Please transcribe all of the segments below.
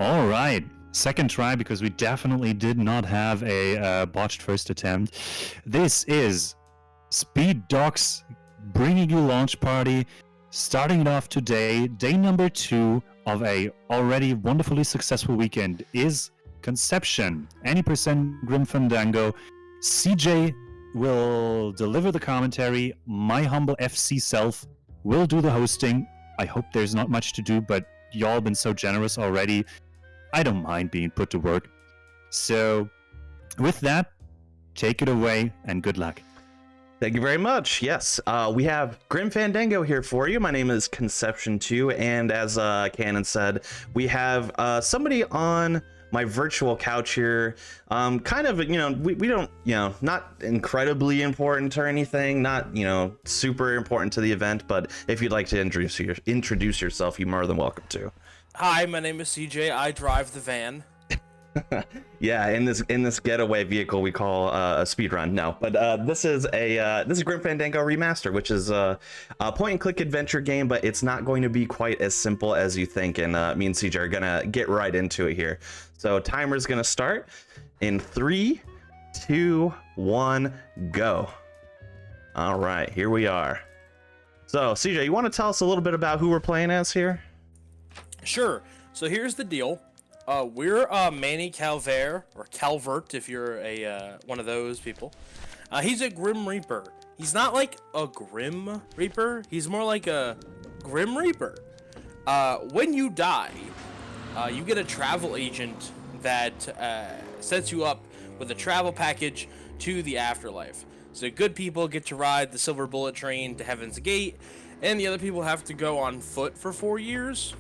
All right. Second try because we definitely did not have a botched first attempt. This is SpeedDocs bringing you Launch Party, starting it off today. Day number 2 of a already wonderfully successful weekend is Conception. Any percent Grim Fandango. CJ will deliver the commentary. My humble FC self will do the hosting. I hope there's not much to do, but y'all been so generous already. I don't mind being put to work. So, with that, take it away and good luck. Thank you very much. Yes, we have Grim Fandango here for you. My name is Conception2, and as Cannon said, we have somebody on my virtual couch here. Kind of, we don't, not incredibly important or anything, not, super important to the event, but if you'd like to introduce yourself, you're more than welcome to. Hi, my name is CJ. I drive the van. Yeah, in this getaway vehicle we call a speedrun. No, but this is Grim Fandango Remastered, which is a point-and-click adventure game, but it's not going to be quite as simple as you think. And me and CJ are gonna get right into it here. So timer's gonna start in 3, 2, 1, go. All right, here we are. So CJ, you want to tell us a little bit about who we're playing as here? Sure. So here's the deal. We're Manny Calvert, or Calvert if you're a one of those people. He's a Grim Reaper. He's not like a Grim Reaper. He's more like a Grim Reaper. When you die, you get a travel agent that sets you up with a travel package to the afterlife. So good people get to ride the Silver Bullet train to Heaven's Gate, and the other people have to go on foot for 4 years.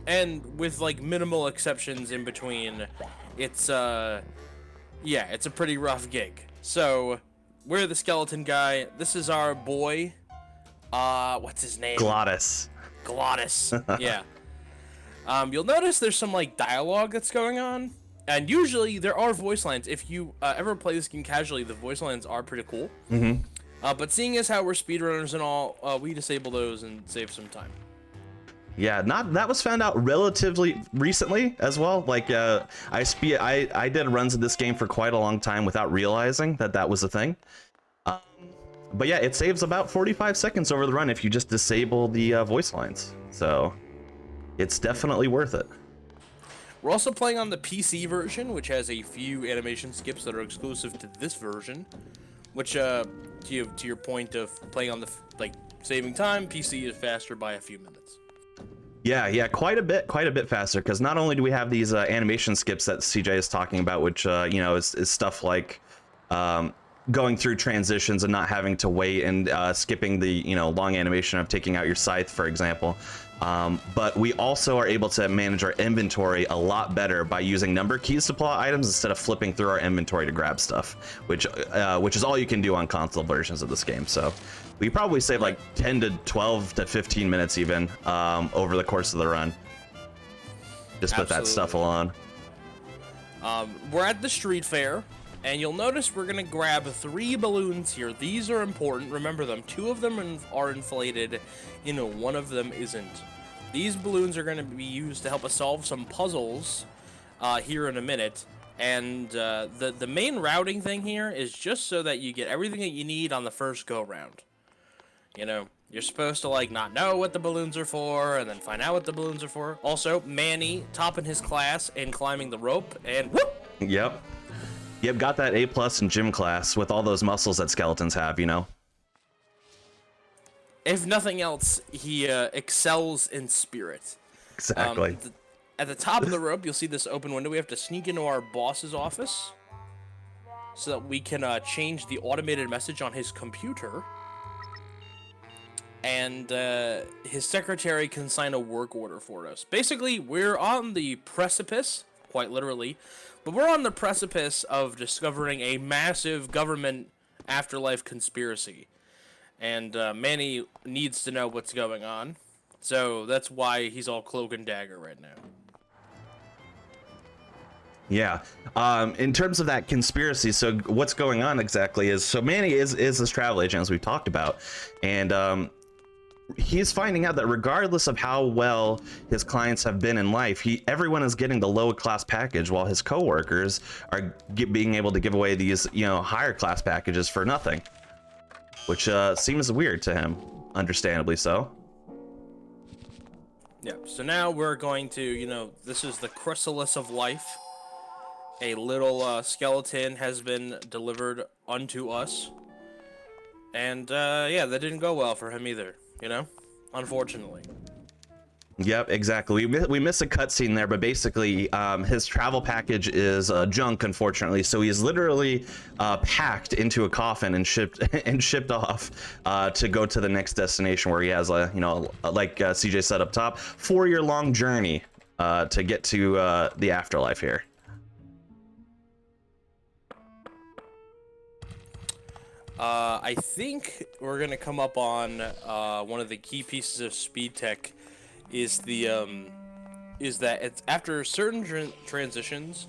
And with like minimal exceptions in between, it's it's a pretty rough gig. So we're the skeleton guy. This is our boy. What's his name? Glottis. Yeah. You'll notice there's some like dialogue that's going on, and usually there are voice lines. If you ever play this game casually, the voice lines are pretty cool. Mm-hmm. But seeing as how we're speedrunners and all, we disable those and save some time. Yeah, that was found out relatively recently as well. Like I did runs of this game for quite a long time without realizing that was a thing. But yeah, it saves about 45 seconds over the run if you just disable the voice lines. So it's definitely worth it. We're also playing on the PC version, which has a few animation skips that are exclusive to this version. Which, to your point of playing on the saving time, PC is faster by a few minutes. Yeah, quite a bit faster, because not only do we have these animation skips that CJ is talking about, which is stuff like going through transitions and not having to wait, and skipping the long animation of taking out your scythe, for example. But we also are able to manage our inventory a lot better by using number keys to pull out items instead of flipping through our inventory to grab stuff, which is all you can do on console versions of this game. So we probably save like 10 to 12 to 15 minutes even over the course of the run. Just put that stuff alone. We're at the street fair, and you'll notice we're gonna grab 3 balloons here. These are important. Remember them. 2 of them are inflated, and 1 of them isn't. These balloons are gonna be used to help us solve some puzzles here in a minute. And the main routing thing here is just so that you get everything that you need on the first go round. You're supposed to not know what the balloons are for, and then find out what the balloons are for. Also, Manny topping his class and climbing the rope, and whoop! Yep, got that A+ in gym class with all those muscles that skeletons have, If nothing else, he excels in spirit. Exactly. At the top of the rope, you'll see this open window. We have to sneak into our boss's office so that we can change the automated message on his computer. And his secretary can sign a work order for us. Basically, we're on the precipice, quite literally, but we're on the precipice of discovering a massive government afterlife conspiracy. And Manny needs to know what's going on, so that's why he's all cloak and dagger right now. Yeah. In terms of that conspiracy, so what's going on exactly is, so Manny is this travel agent, as we've talked about, and he's finding out that regardless of how well his clients have been in life, everyone is getting the low class package, while his coworkers are being able to give away these, you know, higher class packages for nothing, which seems weird to him, understandably so. Yeah, so now we're going to, you know, this is the chrysalis of life. A little skeleton has been delivered unto us. And, yeah, that didn't go well for him either, you know? Unfortunately. Yep, exactly. We missed a cutscene there, but basically, his travel package is junk, unfortunately. So he's literally packed into a coffin and shipped off to go to the next destination, where he has a, you know, like CJ said up top, 4-year-long journey to get to the afterlife here. I think we're gonna come up on one of the key pieces of speed tech. Is that it's after certain transitions,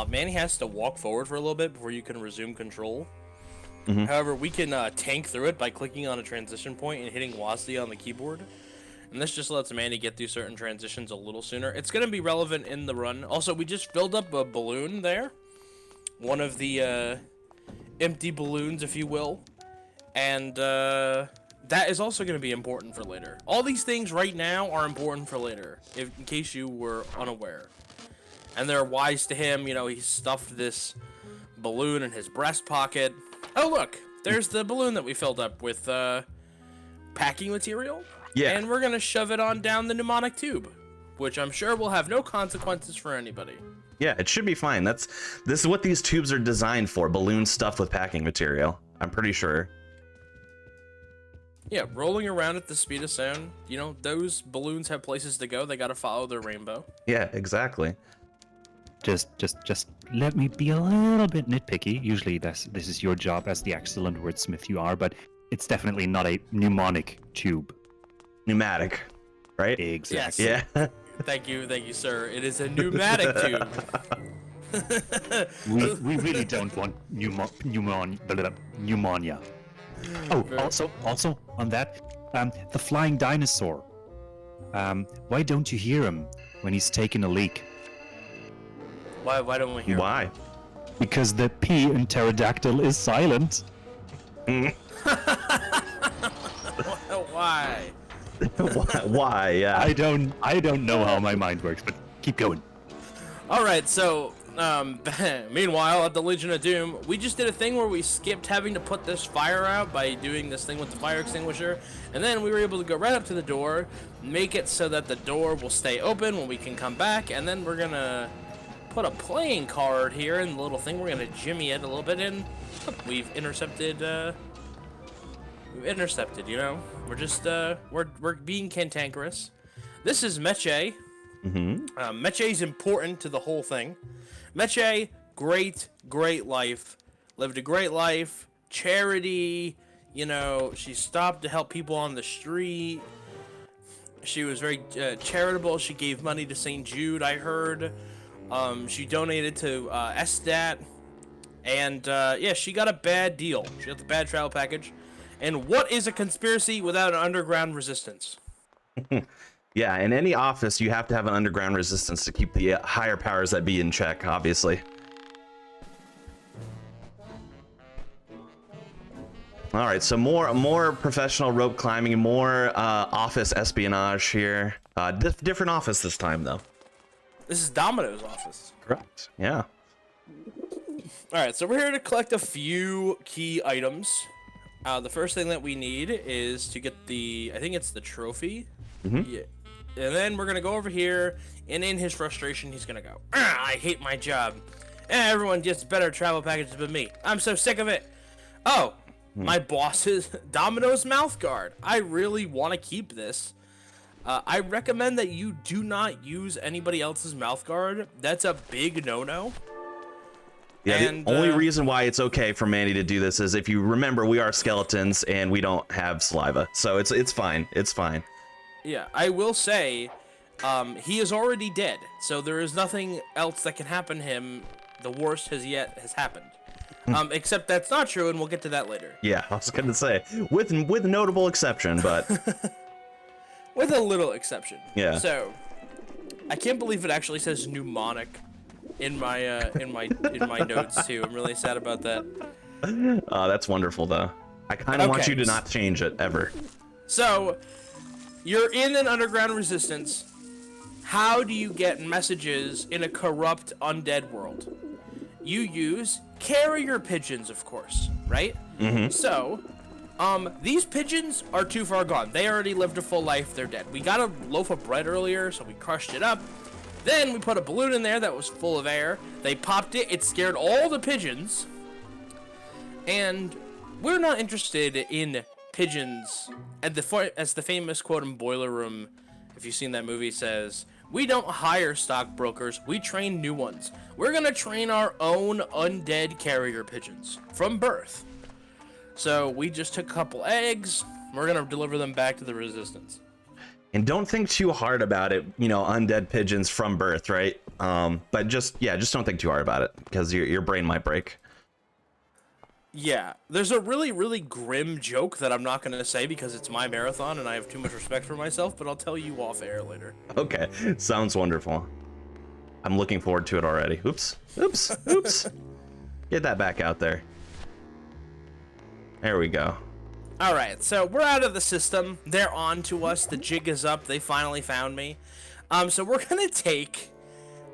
Manny has to walk forward for a little bit before you can resume control. Mm-hmm. However, we can tank through it by clicking on a transition point and hitting WASD on the keyboard. And this just lets Manny get through certain transitions a little sooner. It's going to be relevant in the run. Also, we just filled up a balloon there. One of the empty balloons, if you will. And that is also going to be important for later. All these things right now are important for later, in case you were unaware. And they're wise to him. You know, he stuffed this balloon in his breast pocket. Oh, look, there's the balloon that we filled up with packing material. Yeah. And we're going to shove it on down the pneumonic tube, which I'm sure will have no consequences for anybody. Yeah, it should be fine. This is what these tubes are designed for, balloons stuffed with packing material. I'm pretty sure. Yeah, rolling around at the speed of sound, you know, those balloons have places to go. They got to follow their rainbow. Yeah, exactly. Just let me be a little bit nitpicky. Usually this is your job as the excellent wordsmith you are, but it's definitely not a mnemonic tube. Pneumatic, right? Exactly. Yes. Yeah. Thank you, so it is a pneumatic tube. we really don't want pneumonia. Oh, also on that, the flying dinosaur. Why don't you hear him when he's taking a leak? Why don't we hear? Why? Because the P in pterodactyl is silent. Why? Why? Yeah. I don't know how my mind works, but keep going. All right, so meanwhile at the Legion of Doom, we just did a thing where we skipped having to put this fire out by doing this thing with the fire extinguisher, and then we were able to go right up to the door, make it so that the door will stay open when we can come back, and then we're gonna put a playing card here in the little thing. We're gonna jimmy it a little bit, and we've intercepted. You know, we're just we're being cantankerous. This is Meche. Mm-hmm. Meche's important to the whole thing. Meche, great life, lived a great life, charity, you know, she stopped to help people on the street. She was very charitable. She gave money to St. Jude, I heard. She donated to SDAT, and yeah, she got a bad deal. She got the bad travel package. And what is a conspiracy without an underground resistance? Yeah, in any office, you have to have an underground resistance to keep the higher powers that be in check, obviously. All right, so more professional rope climbing, more office espionage here. Different office this time, though. This is Domino's office. Correct. Yeah. All right, so we're here to collect a few key items. The first thing that we need is to get I think it's the trophy. Mm-hmm. Yeah. And then we're going to go over here, and in his frustration, he's going to go, I hate my job. Everyone gets better travel packages than me. I'm so sick of it. Oh, my boss is Domino's mouth guard. I really want to keep this. I recommend that you do not use anybody else's mouth guard. That's a big no-no. Yeah, and, the only reason why it's okay for Manny to do this is if you remember we are skeletons and we don't have saliva. So it's fine. It's fine. Yeah, I will say, he is already dead, so there is nothing else that can happen to him. The worst has happened. Except that's not true, and we'll get to that later. Yeah, I was gonna say with notable exception, but with a little exception. Yeah. So, I can't believe it actually says mnemonic in my notes too. I'm really sad about that. That's wonderful though. I kind of want Okay. you to not change it ever. So, you're in an underground resistance. How do you get messages in a corrupt undead world? You use carrier pigeons, of course, right? So, these pigeons are too far gone. They already lived a full life. They're dead. We got a loaf of bread earlier, so we crushed it up. Then we put a balloon in there that was full of air. They popped it. It scared all the pigeons. And we're not interested in pigeons. As the famous quote in Boiler Room, if you've seen that movie, says, "We don't hire stockbrokers, we train new ones. We're gonna train our own undead carrier pigeons from birth." So we just took a couple eggs, we're gonna deliver them back to the resistance. And don't think too hard about it, you know, undead pigeons from birth, right? But just don't think too hard about it, because your brain might break. Yeah, there's a really, really grim joke that I'm not gonna say because it's my marathon and I have too much respect for myself, but I'll tell you off air later. Okay, sounds wonderful. I'm looking forward to it already. Oops. Get that back out there. There we go. Alright, so we're out of the system. They're on to us. The jig is up. They finally found me. So we're gonna take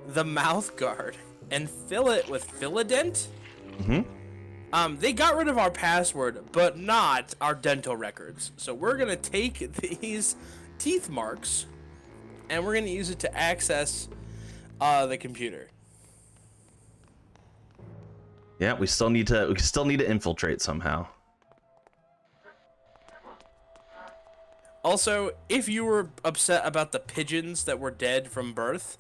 the mouth guard and fill it with Philodent. They got rid of our password, but not our dental records. So we're gonna take these teeth marks and we're gonna use it to access the computer. Yeah, we still need to infiltrate somehow. Also, if you were upset about the pigeons that were dead from birth,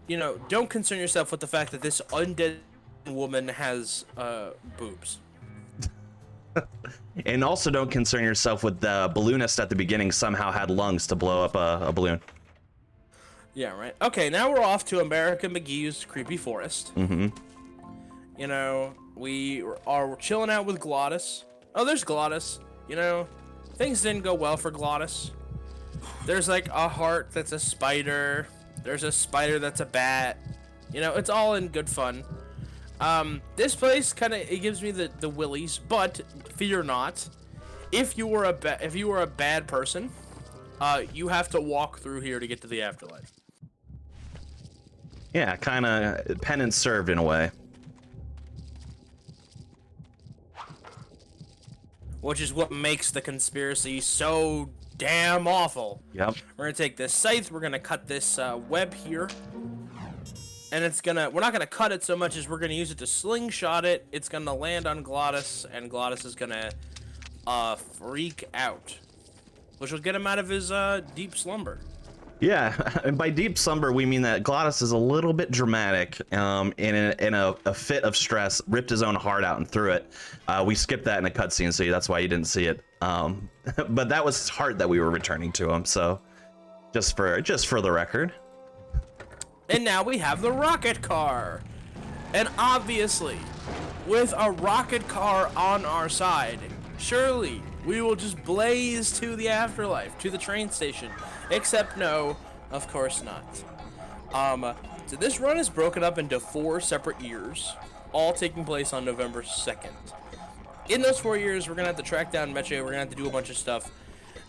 you know, don't concern yourself with the fact that this undead woman has boobs. And also don't concern yourself with the balloonist at the beginning somehow had lungs to blow up a balloon. Yeah, right. Okay, now we're off to America McGee's creepy forest. You know, we are chilling out with Glottis. Oh, there's Glottis. You know, things didn't go well for Glottis. There's like a heart that's a spider. There's a spider that's a bat. You know, it's all in good fun. This place it gives me the willies, but fear not. If you were a bad person, you have to walk through here to get to the afterlife. Yeah, kind of penance served in a way. Which is what makes the conspiracy so damn awful. Yep. We're gonna take this scythe, we're gonna cut this web here. And we're not gonna cut it so much as we're gonna use it to slingshot it. It's gonna land on Glottis, and Glottis is gonna freak out. Which will get him out of his deep slumber. Yeah, and by deep slumber we mean that Glottis is a little bit dramatic. In a fit of stress, ripped his own heart out and threw it. We skipped that in a cutscene, so that's why you didn't see it. But that was his heart that we were returning to him. So, just for the record. And now we have the rocket car. And obviously, with a rocket car on our side, surely we will just blaze to the afterlife, to the train station. Except no, of course not. So this run is broken up into 4 separate years, all taking place on November 2nd. In those 4 years, we're gonna have to track down Meche, we're gonna have to do a bunch of stuff.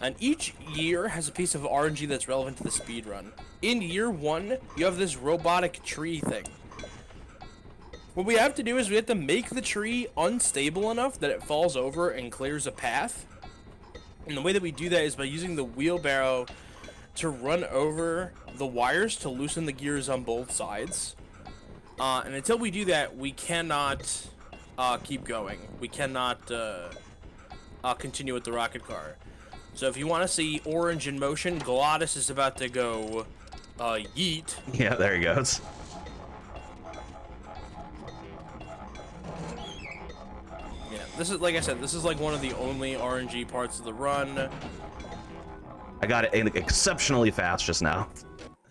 And each year has a piece of RNG that's relevant to the speedrun. In year 1, you have this robotic tree thing. What we have to do is we have to make the tree unstable enough that it falls over and clears a path. And the way that we do that is by using the wheelbarrow to run over the wires to loosen the gears on both sides. And until we do that, we cannot keep going. We cannot continue with the rocket car. So if you want to see orange in motion, Glottis is about to go yeet. Yeah, there he goes. Yeah, this is, like I said, this is like one of the only RNG parts of the run. I got it exceptionally fast just now.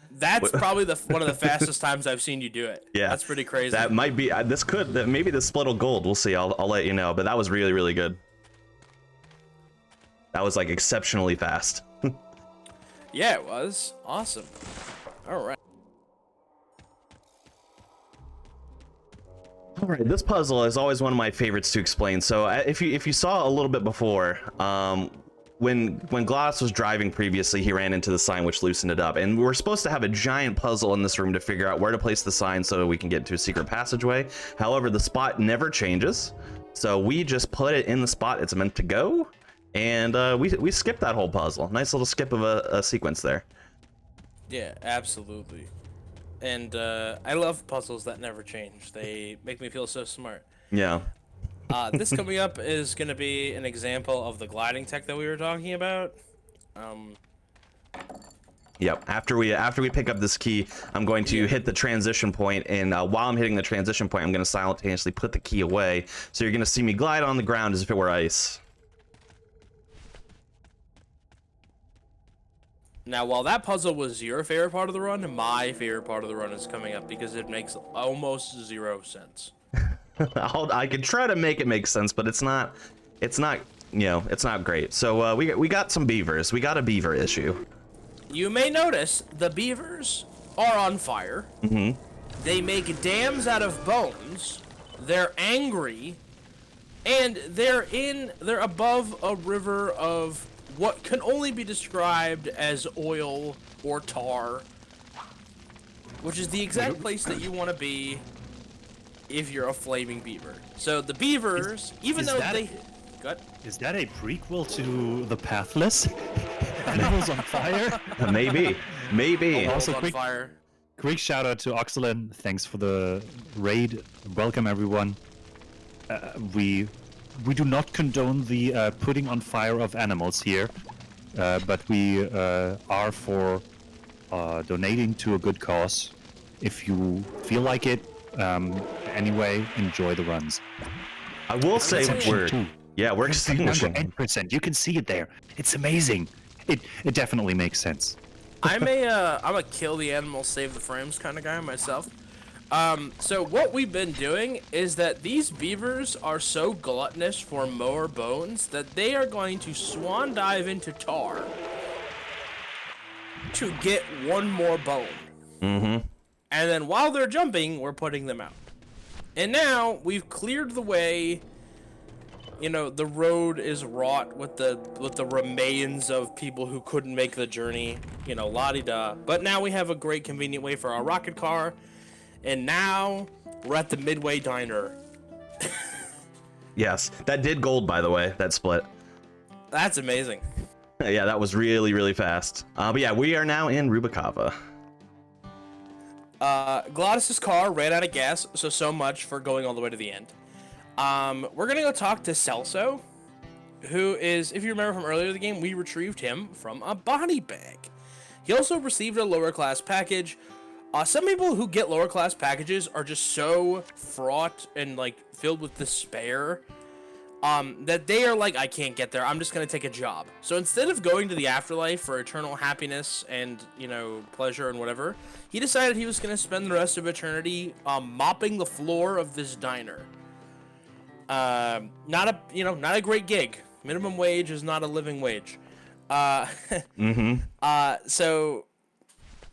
That's probably one of the fastest times I've seen you do it. Yeah, that's pretty crazy. That might be. Maybe the split will gold. We'll see. I'll let you know. But that was really, really good. That was like exceptionally fast. Yeah, it was awesome. All right. All right, this puzzle is always one of my favorites to explain. So if you saw a little bit before, when GLaDOS was driving previously, he ran into the sign, which loosened it up. And we were supposed to have a giant puzzle in this room to figure out where to place the sign so that we can get into a secret passageway. However, the spot never changes, so we just put it in the spot it's meant to go, and we skipped that whole puzzle. Nice little skip of a sequence there. Yeah, absolutely. And I love puzzles that never change. They make me feel so smart. Yeah. This coming up is going to be an example of the gliding tech that we were talking about. Yep. After we pick up this key, I'm going to hit the transition point, and while I'm hitting the transition point, I'm going to simultaneously put the key away. So you're going to see me glide on the ground as if it were ice. Now, while that puzzle was your favorite part of the run, my favorite part of the run is coming up because it makes almost 0 sense. I could try to make it make sense, but it's not, you know, it's not great. So we got some beavers. We got a beaver issue. You may notice the beavers are on fire. Mm-hmm. They make dams out of bones. They're angry, and they're above a river of what can only be described as oil or tar, which is the exact place that you want to be if you're a flaming beaver. So the beavers, even though they... Good. Is that a prequel to The Pathless? Animals on Fire? Maybe. Maybe. Also, on fire. quick shout out to Oxalin. Thanks for the raid. Welcome, everyone. We do not condone the putting on fire of animals here, but we are for donating to a good cause. If you feel like it, anyway, enjoy the runs. I will say we're extinguishing. 8%. You can see it there. It's amazing. It definitely makes sense. I'm a kill the animals, save the frames kind of guy myself. So what we've been doing is that these beavers are so gluttonous for more bones that they are going to swan dive into tar to get one more bone. Mm-hmm. And then while they're jumping, we're putting them out. And now we've cleared the way. You know, the road is wrought with the remains of people who couldn't make the journey. You know, la-di-da. But now we have a great convenient way for our rocket car. And now we're at the Midway Diner. Yes, that did gold, by the way, that split. That's amazing. Yeah, that was really, really fast. But yeah, we are now in Rubikava. GLaDOS's car ran out of gas, so much for going all the way to the end. We're gonna go talk to Celso, who is, if you remember from earlier in the game, we retrieved him from a body bag. He also received a lower class package. Some people who get lower class packages are just so fraught and like filled with despair that they are like, I can't get there, I'm just gonna take a job. So instead of going to the afterlife for eternal happiness and, you know, pleasure and whatever, he decided he was gonna spend the rest of eternity mopping the floor of this diner. Not a great gig. Minimum wage is not a living wage. So,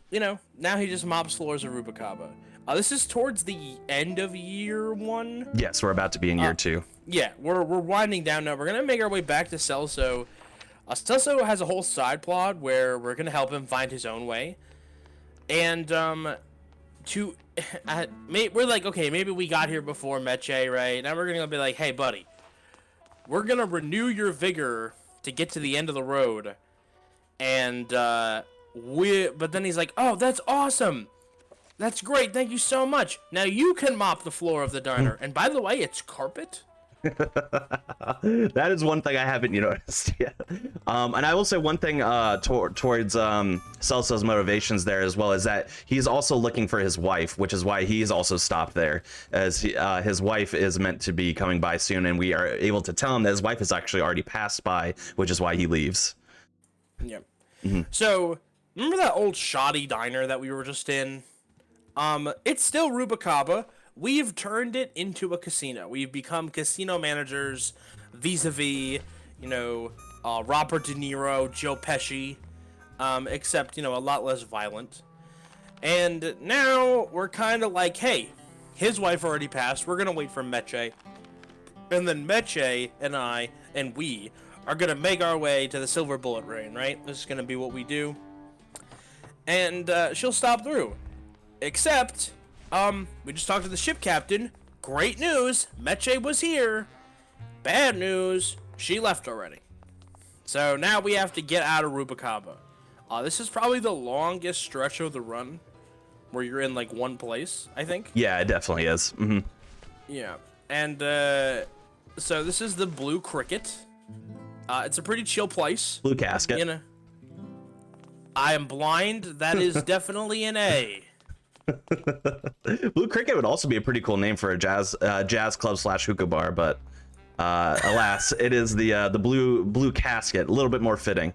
you know, now he just mops floors of Rubikava. This is towards the end of year 1. Yes, we're about to be in year 2. Yeah, we're winding down now. We're gonna make our way back to Celso. Celso has a whole side plot where we're gonna help him find his own way, and we're like, okay, maybe we got here before Meche, right? Now we're gonna be like, hey, buddy, we're gonna renew your vigor to get to the end of the road, and but then he's like, oh, that's awesome. That's great. Thank you so much. Now you can mop the floor of the diner. And by the way, it's carpet. That is one thing I haven't noticed yet. And I will say one thing towards Celso's motivations there as well is that he's also looking for his wife, which is why he's also stopped there, as his wife is meant to be coming by soon, and we are able to tell him that his wife has actually already passed by, which is why he leaves. Yep. Mm-hmm. So remember that old shoddy diner that we were just in? It's still Rubikava. We've turned it into a casino. We've become casino managers vis-a-vis, you know, Robert De Niro, Joe Pesci, except, a lot less violent. And now we're kind of like, hey, his wife already passed. We're going to wait for Meche. And then Meche and I and we are going to make our way to the Silver Bullet Rain, right? This is going to be what we do. And she'll stop through. Except, we just talked to the ship captain. Great news, Meche was here. Bad news, she left already. So now we have to get out of Rubicaba. This is probably the longest stretch of the run where you're in like one place, I think. Yeah, it definitely is. Mm-hmm. Yeah, and so this is the Blue Cricket. It's a pretty chill place. Blue Casket. I am blind. That is definitely an A. Blue Cricket would also be a pretty cool name for a jazz club / hookah bar, but alas, it is the blue casket. A little bit more fitting.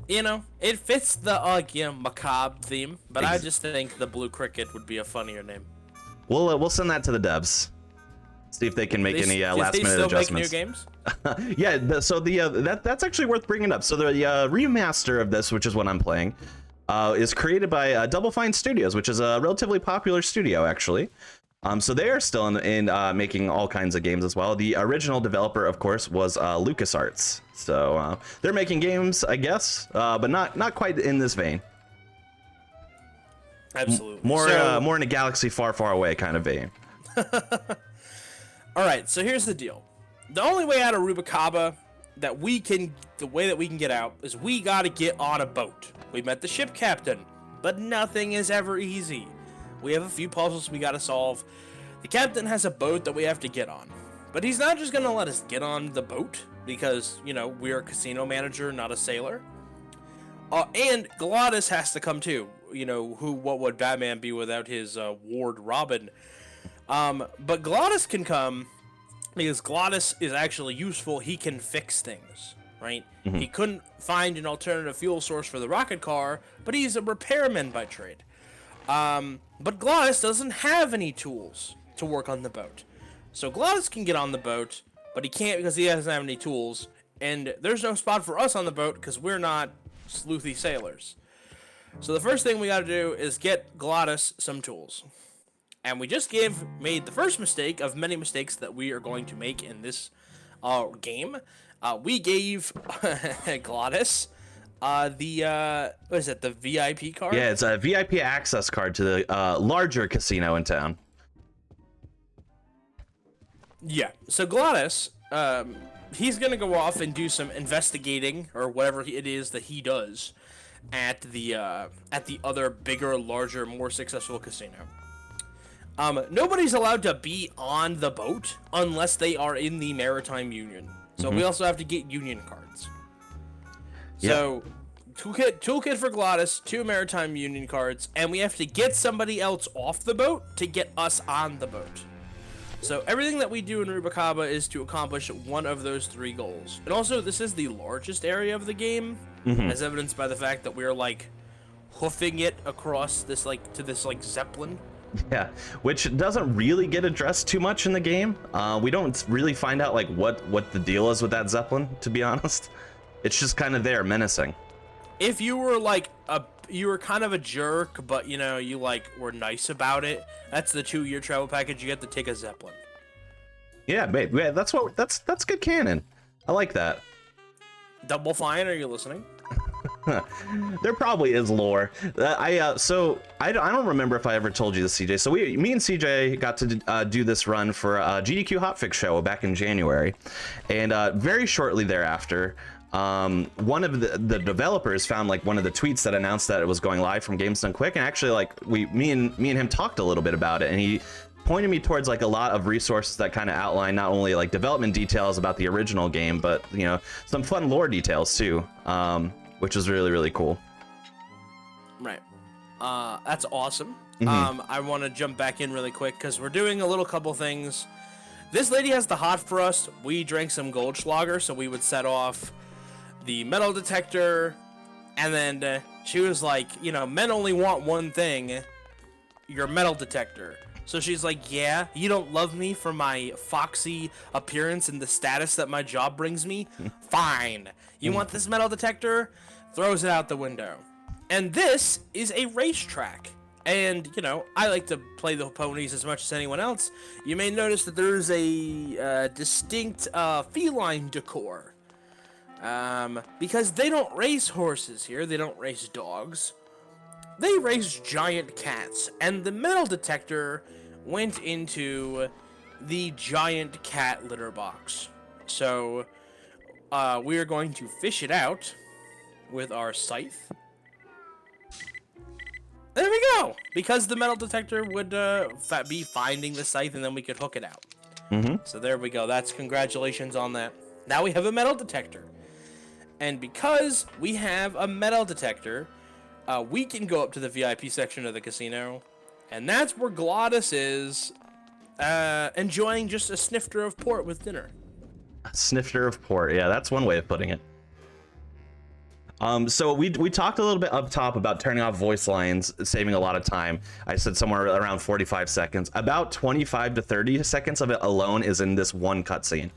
It fits the macabre theme, but I just think the Blue Cricket would be a funnier name. We'll send that to the devs. See if they can make any last minute adjustments. Make new games? Yeah, so that's actually worth bringing up. So the remaster of this, which is what I'm playing, is created by Double Fine Studios, which is a relatively popular studio, actually. So they are still in making all kinds of games as well. The original developer, of course, was LucasArts. So they're making games, I guess, but not quite in this vein. Absolutely. More in a galaxy far, far away kind of vein. All right, so here's the deal. The only way out of Rubicaba the way that we can get out is we gotta get on a boat. We met the ship captain, but nothing is ever easy. We have a few puzzles we gotta solve. The captain has a boat that we have to get on, but he's not just gonna let us get on the boat because, we're a casino manager, not a sailor. And Glottis has to come too. What would Batman be without his ward Robin? But Glottis can come because Glottis is actually useful. He can fix things, right? Mm-hmm. He couldn't find an alternative fuel source for the rocket car, but he's a repairman by trade. But Glottis doesn't have any tools to work on the boat. So Glottis can get on the boat, but he can't because he doesn't have any tools. And there's no spot for us on the boat because we're not sleuthy sailors. So the first thing we got to do is get Glottis some tools. And we just made the first mistake of many mistakes that we are going to make in this game. We gave Glottis the VIP card? Yeah, it's a VIP access card to the larger casino in town. Yeah, so Glottis, he's gonna go off and do some investigating or whatever it is that he does at the other bigger, larger, more successful casino. Nobody's allowed to be on the boat unless they are in the Maritime Union. So we also have to get Union cards. Yep. So toolkit for Glottis, 2 Maritime Union cards, and we have to get somebody else off the boat to get us on the boat. So everything that we do in Rubicaba is to accomplish one of those 3 goals. And also, this is the largest area of the game, as evidenced by the fact that we're hoofing it across this Zeppelin. Yeah, which doesn't really get addressed too much in the game. We don't really find out what the deal is with that Zeppelin, to be honest. It's just kind of there, menacing. If you were you were kind of a jerk, but you were nice about it, that's the 2-year travel package. You get to take a Zeppelin. Yeah, babe. Yeah, that's good canon. I like that. Double Fine, are you listening? There probably is lore. I don't remember if I ever told you this, CJ. So me and CJ got to do this run for a GDQ Hotfix show back in January, and very shortly thereafter, one of the developers found one of the tweets that announced that it was going live from Games Done Quick, and actually me and him talked a little bit about it, and he pointed me towards a lot of resources that kind of outline not only development details about the original game, but some fun lore details too. Which is really, really cool. Right. That's awesome. I want to jump back in really quick because we're doing a couple things. This lady has the hot for us. We drank some Goldschlager, so we would set off the metal detector. And then she was like, men only want one thing. your metal detector. So she's like, yeah, you don't love me for my foxy appearance and the status that my job brings me? Fine. You want this metal detector? Throws it out the window. And this is a racetrack. And, you know, I like to play the ponies as much as anyone else. You may notice that there's a distinct feline decor. Because they don't race horses here. They don't race dogs. They race giant cats. And the metal detector went into the giant cat litter box. So, we are going to fish it out with our scythe. There we go! Because the metal detector would be finding the scythe, and then we could hook it out. So there we go. That's congratulations on that. Now we have a metal detector. And because we have a metal detector, we can go up to the VIP section of the casino, and that's where Glottis is enjoying just a snifter of port with dinner. A snifter of port. Yeah, that's one way of putting it. So we talked a little bit up top about turning off voice lines, saving a lot of time. I said somewhere around 45 seconds. About 25 to 30 seconds of it alone is in this one cutscene.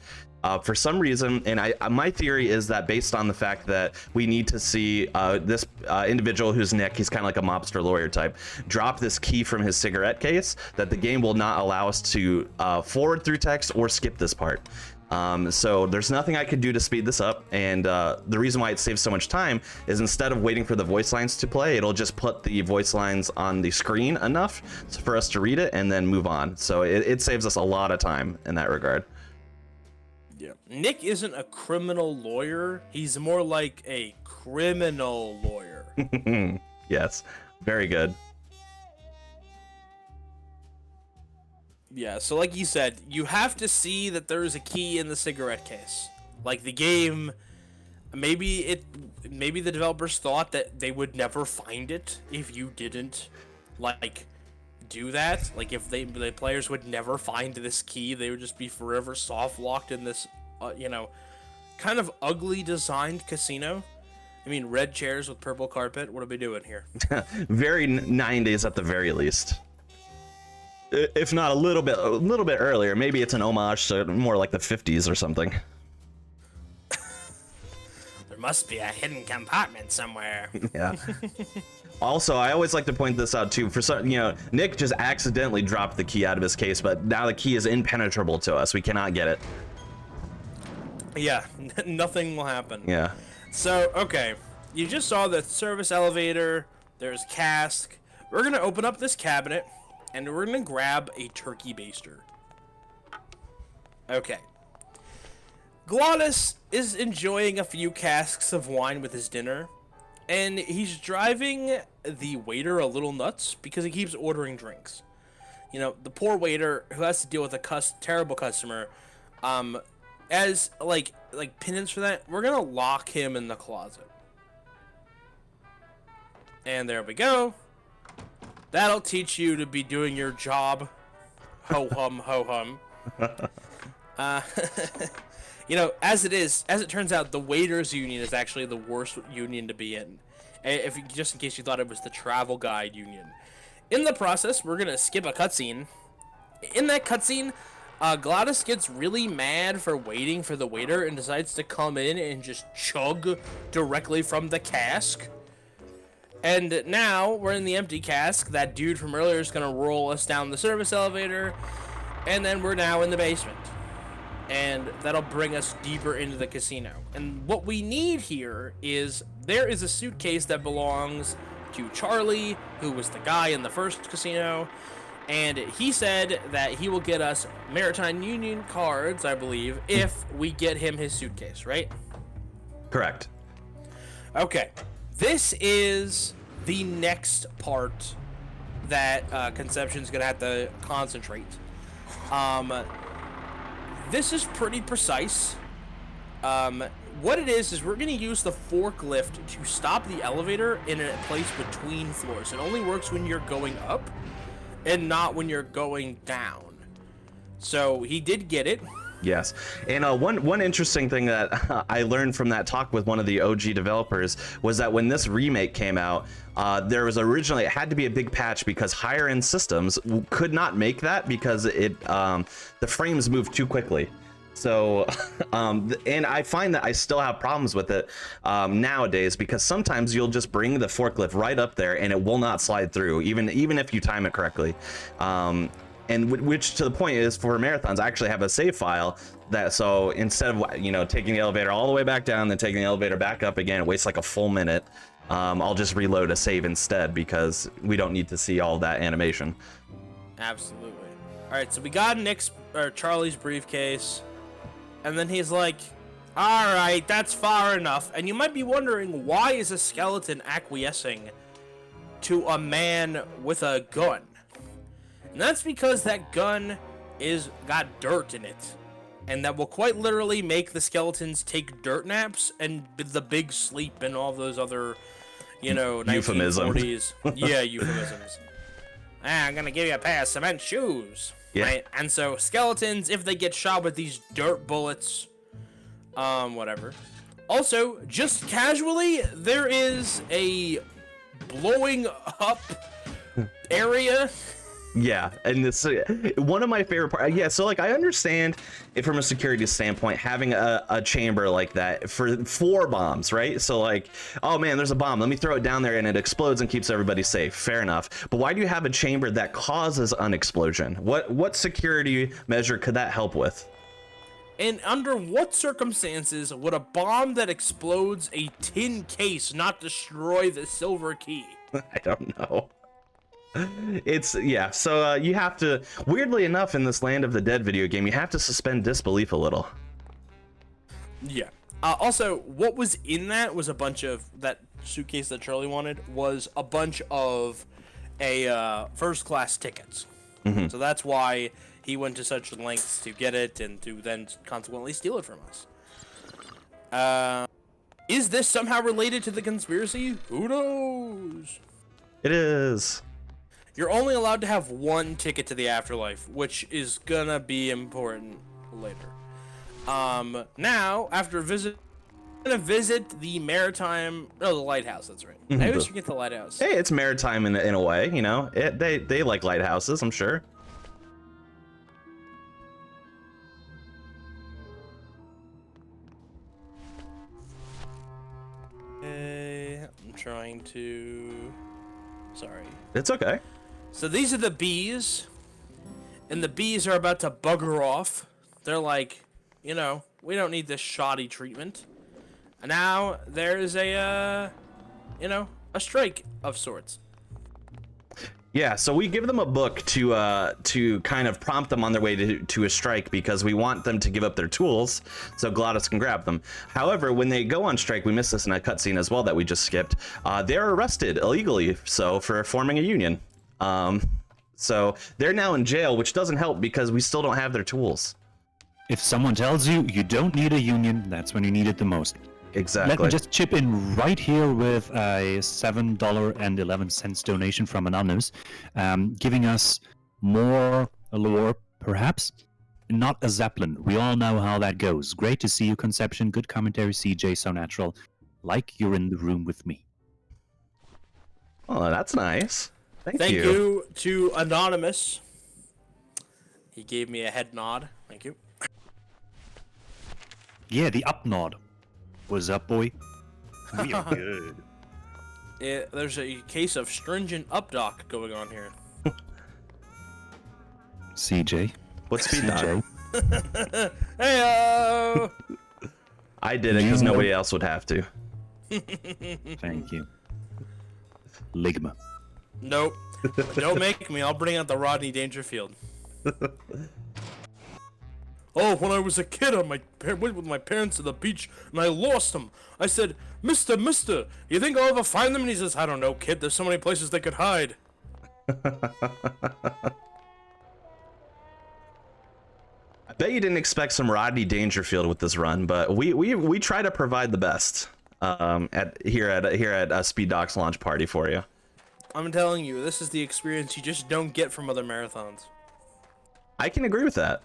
For some reason, and my theory is that based on the fact that we need to see this individual who's Nick, he's kind of like a mobster lawyer type, drop this key from his cigarette case, that the game will not allow us to forward through text or skip this part. So there's nothing I could do to speed this up, and the reason why it saves so much time is instead of waiting for the voice lines to play, it'll just put the voice lines on the screen enough for us to read it and then move on. So it saves us a lot of time in that regard. Yeah. Nick isn't a criminal lawyer. He's more like a criminal lawyer. Yes, very good. Yeah, so like you said, you have to see that there's a key in the cigarette case. Like the game, maybe the developers thought that they would never find it if you didn't, like, do that. Like if the players would never find this key, they would just be forever soft locked in this, you know, kind of ugly designed casino. I mean, red chairs with purple carpet. What are we doing here? Very 90s at the very least. If not a little bit earlier, maybe it's an homage to more like the 50s or something. There must be a hidden compartment somewhere. Yeah. Also, I always like to point this out too. For some, you know, Nick just accidentally dropped the key out of his case, but now the key is impenetrable to us. We cannot get it. Yeah, nothing will happen. Yeah. So, okay, you just saw the service elevator. There's cask. We're gonna open up this cabinet. And we're gonna grab a turkey baster. Okay. Glottis is enjoying a few casks of wine with his dinner, and he's driving the waiter a little nuts because he keeps ordering drinks. You know, the poor waiter who has to deal with a terrible customer. As like penance for that, we're gonna lock him in the closet. And there we go. That'll teach you to be doing your job. Ho hum, ho hum. You know, as it turns out, the waiters union is actually the worst union to be in. Just in case you thought it was the travel guide union. In the process, we're gonna skip a cutscene. In that cutscene, Glottis gets really mad for waiting for the waiter and decides to come in and just chug directly from the cask. And now, we're in the empty cask. That dude from earlier is going to roll us down the service elevator. And then we're now in the basement. And that'll bring us deeper into the casino. And what we need here is, there is a suitcase that belongs to Charlie, who was the guy in the first casino. And he said that he will get us Maritime Union cards, I believe, if we get him his suitcase, right? Correct. Okay. This is the next part that Conception's gonna have to concentrate. This is pretty precise. What it is we're gonna use the forklift to stop the elevator in a place between floors. It only works when you're going up and not when you're going down. So he did get it. Yes, and one interesting thing that I learned from that talk with one of the OG developers was that when this remake came out, there was originally, it had to be a big patch because higher end systems could not make that because the frames moved too quickly. So, and I find that I still have problems with it nowadays because sometimes you'll just bring the forklift right up there and it will not slide through, even if you time it correctly. And which to the point is for marathons, I actually have a save file that, so instead of, you know, taking the elevator all the way back down, then taking the elevator back up again, it wastes like a full minute. I'll just reload a save instead because we don't need to see all that animation. Absolutely. All right, so we got Nick's or Charlie's briefcase, and then he's like, all right, that's far enough. And you might be wondering, why is a skeleton acquiescing to a man with a gun? And that's because that gun got dirt in it, and that will quite literally make the skeletons take dirt naps and the big sleep and all those other, you know, 1940s. Yeah, euphemisms. I'm gonna give you a pair of cement shoes. Yeah. Right? And so skeletons, if they get shot with these dirt bullets, whatever. Also, just casually, there is a blowing up area. Yeah, and this one of my favorite parts. Yeah, so like I understand it from a security standpoint, having a chamber like that for 4 bombs, right? So like, oh man, there's a bomb, let me throw it down there and it explodes and keeps everybody safe. Fair enough. But why do you have a chamber that causes an explosion? What security measure could that help with? And under what circumstances would a bomb that explodes a tin case not destroy the silver key? I don't know. It's, yeah, so you have to, weirdly enough, in this Land of the Dead video game, you have to suspend disbelief a little. Yeah. Also, what was in that was a bunch of, that suitcase that Charlie wanted was a bunch of first class tickets. Mm-hmm. So that's why he went to such lengths to get it and to then consequently steal it from us. Is this somehow related to the conspiracy? Who knows? It is. You're only allowed to have 1 ticket to the afterlife, which is gonna be important later. Now, after I'm gonna visit the the lighthouse, that's right. I always forget the lighthouse. Hey, it's maritime in a way, you know. They like lighthouses, I'm sure. Okay, I'm trying to... Sorry. It's okay. So these are the bees, and the bees are about to bugger off. They're like, you know, we don't need this shoddy treatment. And now there's a, you know, a strike of sorts. Yeah, so we give them a book to kind of prompt them on their way to a strike because we want them to give up their tools so GLaDOS can grab them. However, when they go on strike, we missed this in a cutscene as well that we just skipped. They're arrested illegally, so for forming a union. So they're now in jail, which doesn't help because we still don't have their tools. If someone tells you you don't need a union, that's when you need it the most. Exactly. Let me just chip in right here with a $7.11 donation from Anonymous, giving us more allure, perhaps. Not a Zeppelin. We all know how that goes. Great to see you, Conception. Good commentary, CJ. So natural. Like you're in the room with me. Oh, that's nice. Thank you to Anonymous. He gave me a head nod. Thank you. Yeah, the up nod. What's up, boy? We are good. There's a case of stringent updock going on here. CJ. What's SpeedDocs? Heyo! I did it because nobody else would have to. Thank you. Ligma. Nope. Don't make me. I'll bring out the Rodney Dangerfield. Oh, when I was a kid, I went with my parents to the beach, and I lost them. I said, Mister, you think I'll ever find them? And he says, I don't know, kid. There's so many places they could hide. I bet you didn't expect some Rodney Dangerfield with this run, but we try to provide the best here at SpeedDocs Launch Party for you. I'm telling you, this is the experience you just don't get from other marathons. I can agree with that.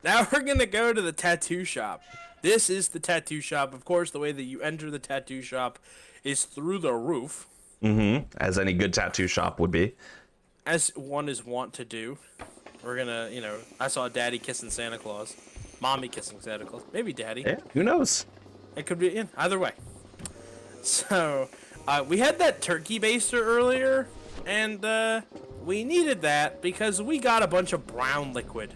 Now we're gonna go to the tattoo shop. This is the tattoo shop. Of course, the way that you enter the tattoo shop is through the roof. Mm-hmm. As any good tattoo shop would be. As one is wont to do. We're gonna, I saw Daddy kissing Santa Claus. Mommy kissing Santa Claus. Maybe Daddy. Yeah, who knows? It could be, either way. So, we had that turkey baster earlier, and we needed that because we got a bunch of brown liquid.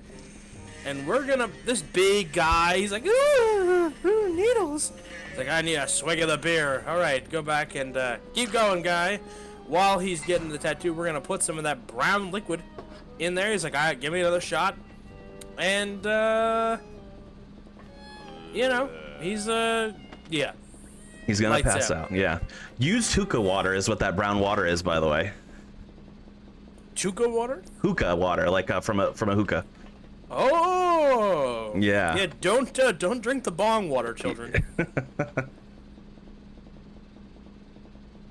And we're gonna, this big guy, he's like, ooh, needles. He's like, I need a swig of the beer. All right, go back and keep going, guy. While he's getting the tattoo, we're gonna put some of that brown liquid in there. He's like, all right, give me another shot. And, he's, yeah. He's gonna Lights pass out. Yeah. Used hookah water is what that brown water is, by the way. Chuka water? Hookah water, like from a hookah. Oh. Yeah. Yeah. Don't drink the bong water, children.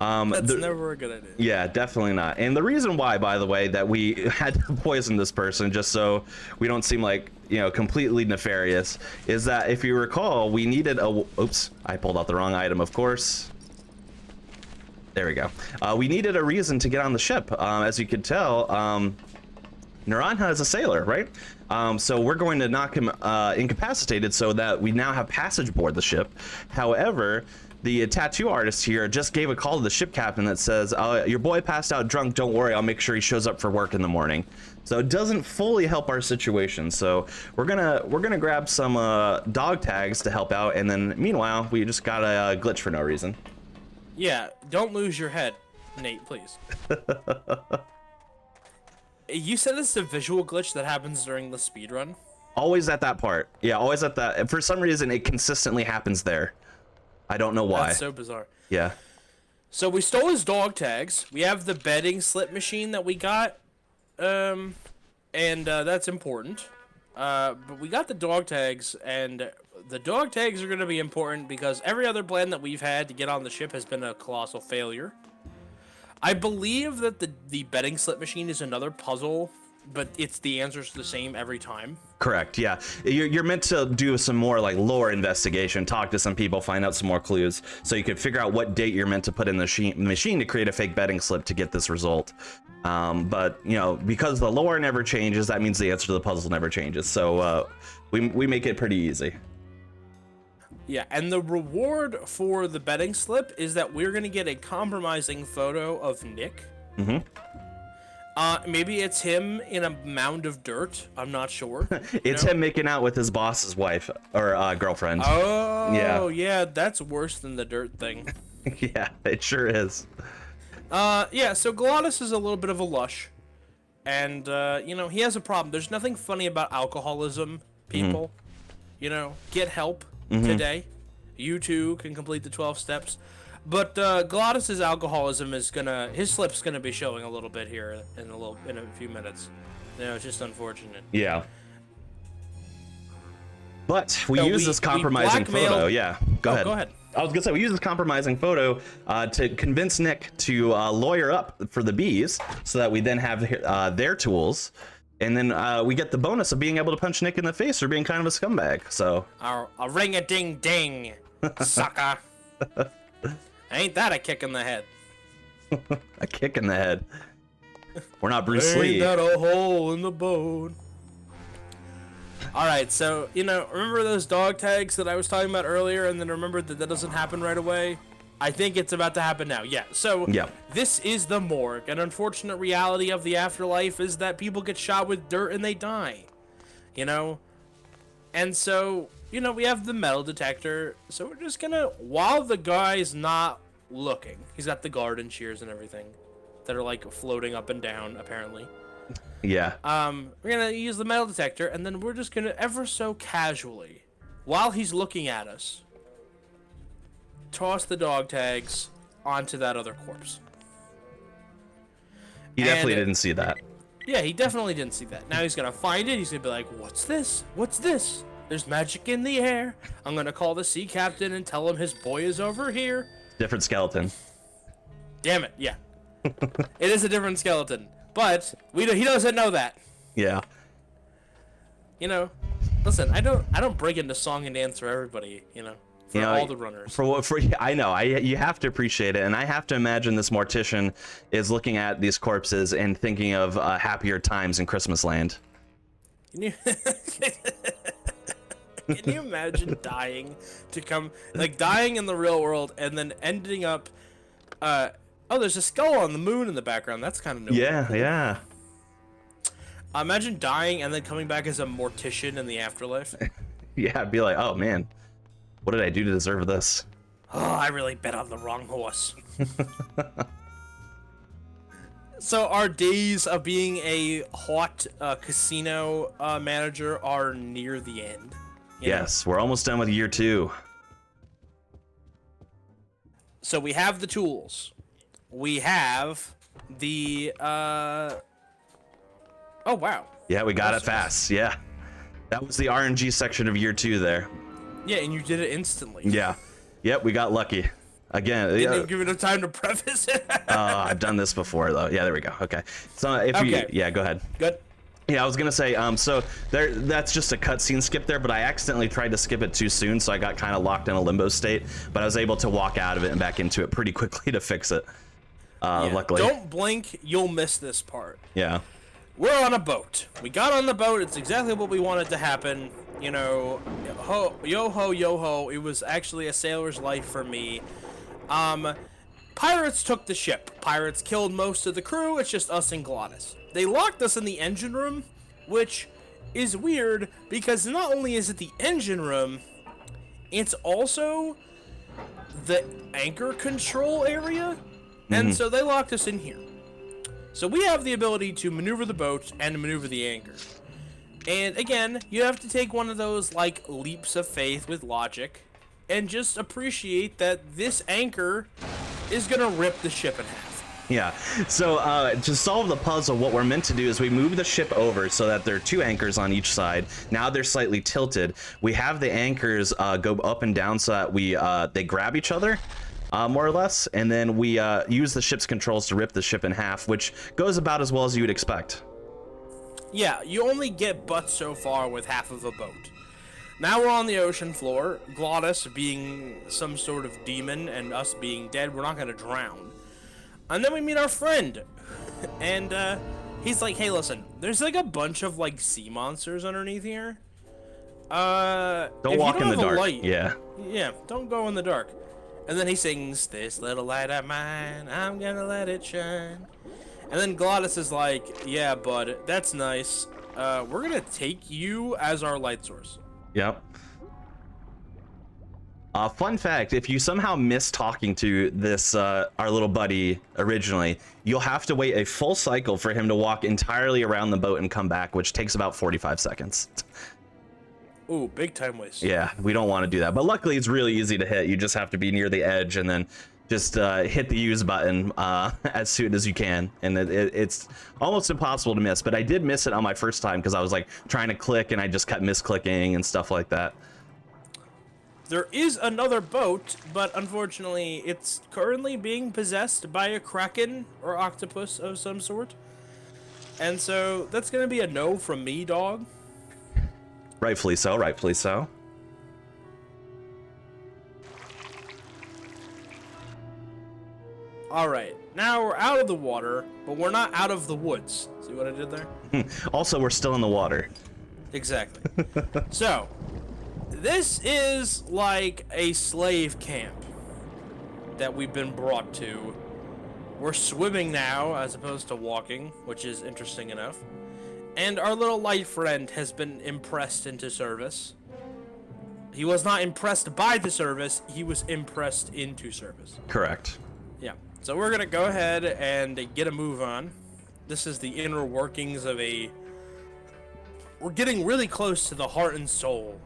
That's never a good idea. Yeah, definitely not. And the reason why, by the way, that we had to poison this person just so we don't seem like, completely nefarious, is that if you recall, we needed a... Oops, I pulled out the wrong item, of course. There we go. We needed a reason to get on the ship. As you could tell, Naranja is a sailor, right? So we're going to knock him incapacitated so that we now have passage aboard the ship. However, the tattoo artist here just gave a call to the ship captain that says, your boy passed out drunk, don't worry, I'll make sure he shows up for work in the morning. So it doesn't fully help our situation. So we're gonna grab some dog tags to help out, and then meanwhile, we just got a glitch for no reason. Yeah, don't lose your head, Nate, please. You said it's a visual glitch that happens during the speedrun? Always at that part. Yeah, always at that. And for some reason, it consistently happens there. I don't know why. That's so bizarre. Yeah. So we stole his dog tags. We have the bedding slip machine that we got. And that's important. But we got the dog tags, and the dog tags are going to be important because every other plan that we've had to get on the ship has been a colossal failure. I believe that the betting slip machine is another puzzle, but it's the answers the same every time. Correct. Yeah, you're meant to do some more like lore investigation, talk to some people, find out some more clues, so you could figure out what date you're meant to put in the machine to create a fake betting slip to get this result. But because the lore never changes, that means the answer to the puzzle never changes. So we make it pretty easy. Yeah, and the reward for the betting slip is that we're gonna get a compromising photo of Nick. Mm-hmm. Maybe it's him in a mound of dirt. I'm not sure. It's him making out with his boss's wife or girlfriend. Oh, yeah, that's worse than the dirt thing. Yeah, it sure is. Yeah, so Glottis is a little bit of a lush. And, he has a problem. There's nothing funny about alcoholism, people. Mm-hmm. Get help. Mm-hmm. Today, you too can complete the 12 steps, but Glottis's alcoholism is his slip's gonna be showing a little bit here in a few minutes. It's just unfortunate. Yeah. But we use this compromising photo. Yeah, go ahead. Go ahead. I was gonna say we use this compromising photo to convince Nick to lawyer up for the bees, so that we then have their tools. And then we get the bonus of being able to punch Nick in the face for being kind of a scumbag. So a ring-a-ding-ding, sucker. Ain't that a kick in the head? A kick in the head. We're not Bruce Lee. Ain't that a hole in the bone? All right, so remember those dog tags that I was talking about earlier, and then remember that doesn't happen right away. I think it's about to happen now. Yeah, so This is the morgue. An unfortunate reality of the afterlife is that people get shot with dirt and they die. And so, we have the metal detector. So we're just gonna, while the guy's not looking, he's got the garden shears and everything that are like floating up and down, apparently. Yeah. We're gonna use the metal detector, and then we're just gonna ever so casually, while he's looking at us, toss the dog tags onto that other corpse. He definitely didn't see that. Yeah, he definitely didn't see that. Now he's gonna find it. He's gonna be like, "What's this? What's this? There's magic in the air." I'm gonna call the sea captain and tell him his boy is over here. Different skeleton. Damn it! Yeah, it is a different skeleton, but he doesn't know that. Yeah. Listen, I don't break into song and dance for everybody, for all the runners. I know, you have to appreciate it, and I have to imagine this mortician is looking at these corpses and thinking of happier times in Christmas Land. Can you can you imagine dying dying in the real world and then ending up oh, there's a skull on the moon in the background. That's kind of new. Yeah. Imagine dying and then coming back as a mortician in the afterlife. Yeah, I'd be like, oh man, what did I do to deserve this? Oh, I really bet on the wrong horse. So our days of being a hot casino manager are near the end. Yes, we're almost done with year 2. So we have the tools. We have the oh wow. Yeah, we got it fast. Yeah. That was the RNG section of year 2 there. Yeah, and you did it instantly. Yeah. Yep, we got lucky. Again, Didn't even give it time to preface it. I've done this before though. Yeah, there we go. Okay. So if yeah, go ahead. Good. Yeah, I was gonna say, so that's just a cutscene skip there, but I accidentally tried to skip it too soon, so I got kind of locked in a limbo state. But I was able to walk out of it and back into it pretty quickly to fix it. Luckily. Don't blink, you'll miss this part. Yeah. We're on a boat. We got on the boat. It's exactly what we wanted to happen. Yo ho. It was actually a sailor's life for me. Pirates took the ship. Pirates killed most of the crew. It's just us and Glottis. They locked us in the engine room, which is weird because not only is it the engine room, it's also the anchor control area. And so they locked us in here. So we have the ability to maneuver the boat and maneuver the anchor. And again, you have to take one of those leaps of faith with logic and just appreciate that this anchor is gonna rip the ship in half. Yeah, so to solve the puzzle, what we're meant to do is we move the ship over so that there are 2 anchors on each side. Now they're slightly tilted. We have the anchors go up and down so that they grab each other, more or less, and then we use the ship's controls to rip the ship in half, which goes about as well as you would expect. Yeah, you only get but so far with half of a boat. Now we're on the ocean floor, Glottis being some sort of demon and us being dead. We're not gonna drown. And then we meet our friend, and he's like, hey, listen, there's a bunch of sea monsters underneath here. Don't walk in the dark. Yeah, don't go in the dark. And then he sings, this little light of mine, I'm gonna let it shine. And then Glottis is like, yeah, bud, that's nice. We're gonna take you as our light source. Yep. Fun fact, if you somehow miss talking to this, our little buddy originally, you'll have to wait a full cycle for him to walk entirely around the boat and come back, which takes about 45 seconds. Ooh, big time waste. Yeah, we don't want to do that. But luckily, it's really easy to hit. You just have to be near the edge and then just hit the use button as soon as you can. And it's almost impossible to miss. But I did miss it on my first time because I was trying to click and I just kept misclicking and stuff like that. There is another boat, but unfortunately, it's currently being possessed by a kraken or octopus of some sort. And so that's going to be a no from me, dog. Rightfully so, rightfully so. All right, now we're out of the water, but we're not out of the woods. See what I did there? Also, we're still in the water. Exactly. So, this is like a slave camp that we've been brought to. We're swimming now as opposed to walking, which is interesting enough. And our little light friend has been impressed into service. He was not impressed by the service, he was impressed into service. Correct. Yeah. So we're gonna go ahead and get a move on. This is the inner workings of a... We're getting really close to the heart and soul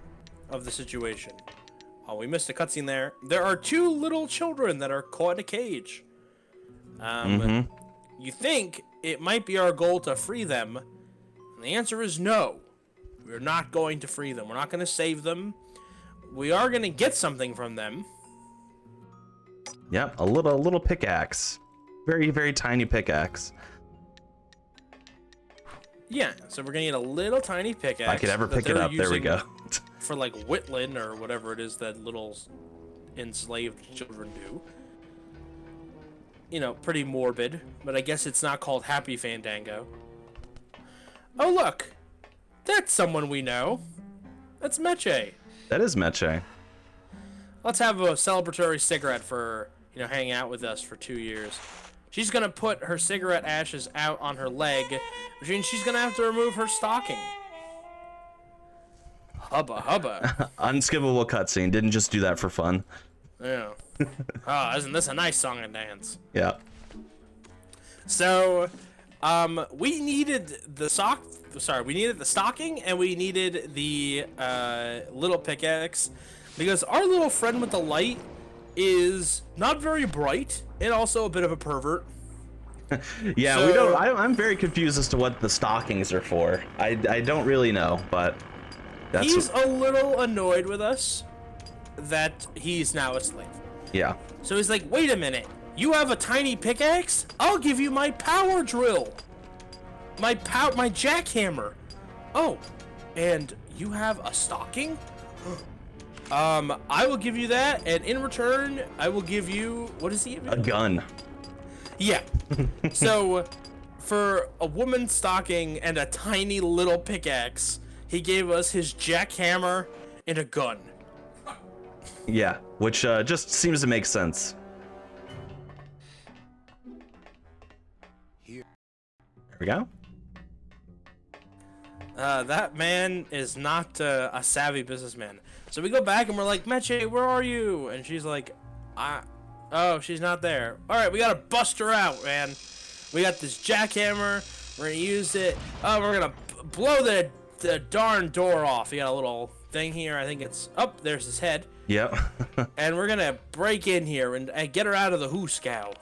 of the situation. Oh, we missed a cutscene there. There are 2 little children that are caught in a cage. You think it might be our goal to free them, and the answer is no. We're not going to free them. We're not going to save them. We are going to get something from them. Yep, a little pickaxe. Very, very tiny pickaxe. Yeah, so we're gonna need a little tiny pickaxe. If I could ever that pick it they're up. There we using go. For like Whitland or whatever it is that little enslaved children do. You know, pretty morbid, but I guess it's not called Happy Fandango. Oh look, that's someone we know. That's Meche. That is Meche. Let's have a celebratory cigarette for, you know, hanging out with us for 2 years. She's gonna put her cigarette ashes out on her leg, which means she's gonna have to remove her stocking. Hubba hubba. Unskippable cutscene. Didn't just do that for fun. Yeah. Oh, isn't this a nice song and dance? Yeah. So, we needed the we needed the stocking and we needed the little pickaxe because our little friend with the light is not very bright and also a bit of a pervert. Yeah, So- I'm very confused as to what the stockings are for. I don't really know, but that's He's a little annoyed with us that he's now a slave. yeah. So he's like, wait a minute, you have a tiny pickaxe? I'll give you my power drill. My jackhammer. Oh, and you have a stocking? I will give you that, and in return, I will give you, what is he? A gun. Yeah. So, for a woman's stocking and a tiny little pickaxe, he gave us his jackhammer and a gun. Yeah, which just seems to make sense. There we go. That man is not a savvy businessman. So we go back and we're like, Meche, where are you? And she's like, oh, she's not there. All right, we gotta bust her out, man. We got this jackhammer. We're gonna use it. Oh, we're gonna blow the darn door off. You got a little thing here. I think it's up. There's his head. Yep. And we're gonna break in here and get her out of the hooskow.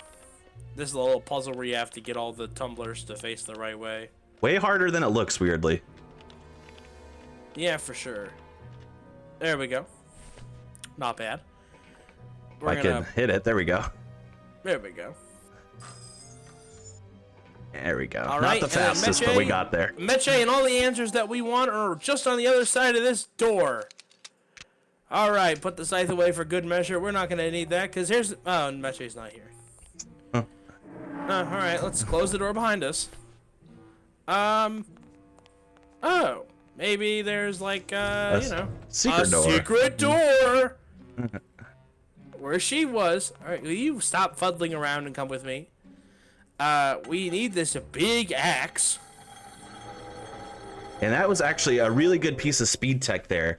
This is a little puzzle where you have to get all the tumblers to face the right way. Way harder than it looks, weirdly. Yeah, for sure. There we go. Not bad. I can hit it. There we go. There we go. There we go. All Not right, the and then fastest, but we got there. Meche and all the answers that we want are just on the other side of this door. All right, put the scythe away for good measure. We're not going to need that because here's... Oh, Meche's not here. Huh. All right, let's close the door behind us. Oh, maybe there's like, you know... Secret door. Secret door! Where she was. All right, will you stop fuddling around and come with me? We need this big axe. And that was actually a really good piece of speed tech there.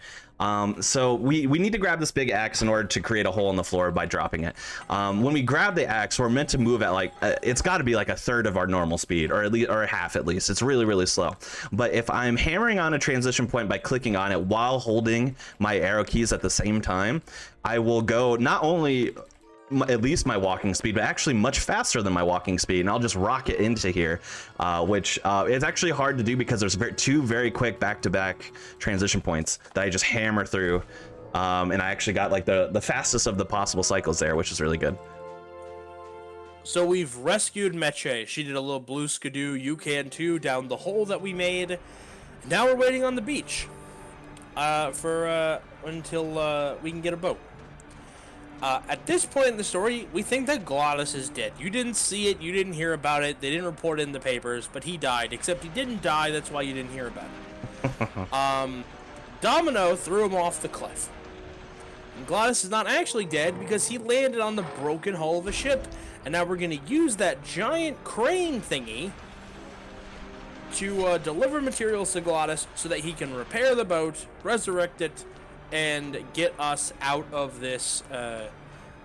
So we need to grab this big axe in order to create a hole in the floor by dropping it. When we grab the axe, we're meant to move at like it's got to be like a third of our normal speed, or at least or half at least. It's really slow. But if I'm hammering on a transition point by clicking on it while holding my arrow keys at the same time, I will go not only at least my walking speed, but actually much faster than my walking speed, and I'll just rocket into here, which it's actually hard to do because there's two very quick back-to-back transition points that I just hammer through, and I actually got like the fastest of the possible cycles there, which is really good. So we've rescued Meche. She did a little blue skidoo, you can too, down the hole that we made. Now we're waiting on the beach until we can get a boat. At this point in the story, we think that Glottis is dead. You didn't see it, you didn't hear about it, they didn't report it in the papers, but he died. Except he didn't die, that's why you didn't hear about it. Domino threw him off the cliff. And Glottis is not actually dead because he landed on the broken hull of a ship. And now we're going to use that giant crane thingy to deliver materials to Glottis so that he can repair the boat, resurrect it, and get us out of this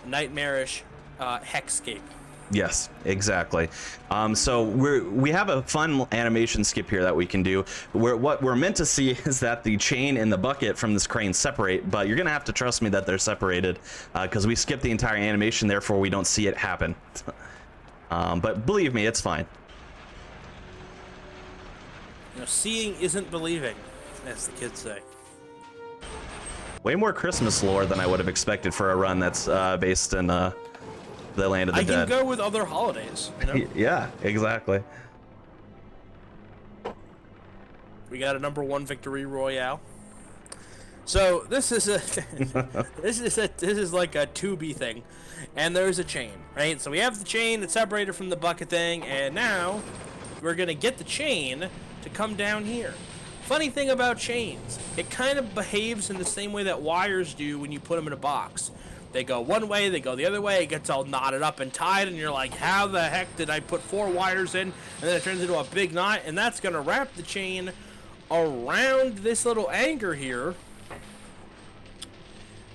nightmarish hexscape. Yes, exactly. So we have a fun animation skip here that we can do. What we're meant to see is that the chain and the bucket from this crane separate, but you're gonna have to trust me that they're separated because we skipped the entire animation, therefore we don't see it happen. But believe me, it's fine. You know, seeing isn't believing, as the kids say. Way more Christmas lore than I would have expected for a run that's based in the Land of the Dead. I can go with other holidays, you know? Yeah, exactly. We got a #1 victory royale. So this is a this is like a 2B thing, and there's a chain, right? So we have the chain that's separated from the bucket thing, and now we're gonna get the chain to come down here. Funny thing about chains, it kind of behaves in the same way that wires do when you put them in a box. They go one way, they go the other way, it gets all knotted up and tied, and you're like, how the heck did I put 4 wires in? And then it turns into a big knot, and that's gonna wrap the chain around this little anchor here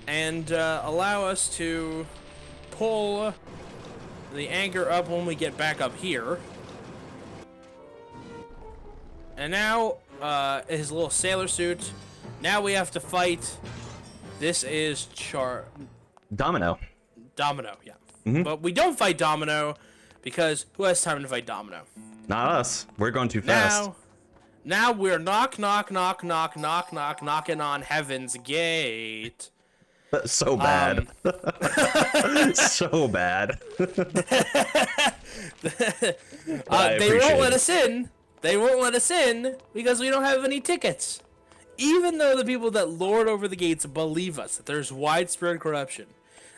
and allow us to pull the anchor up when we get back up here. And now, his little sailor suit. Now we have to fight. This is Domino. Domino, yeah. But we don't fight Domino because who has time to fight Domino? Not us. We're going too fast. Now we're knocking on heaven's gate. So bad. So bad. They won't let us in. They won't let us in because we don't have any tickets. Even though the people that lord over the gates believe us that there's widespread corruption,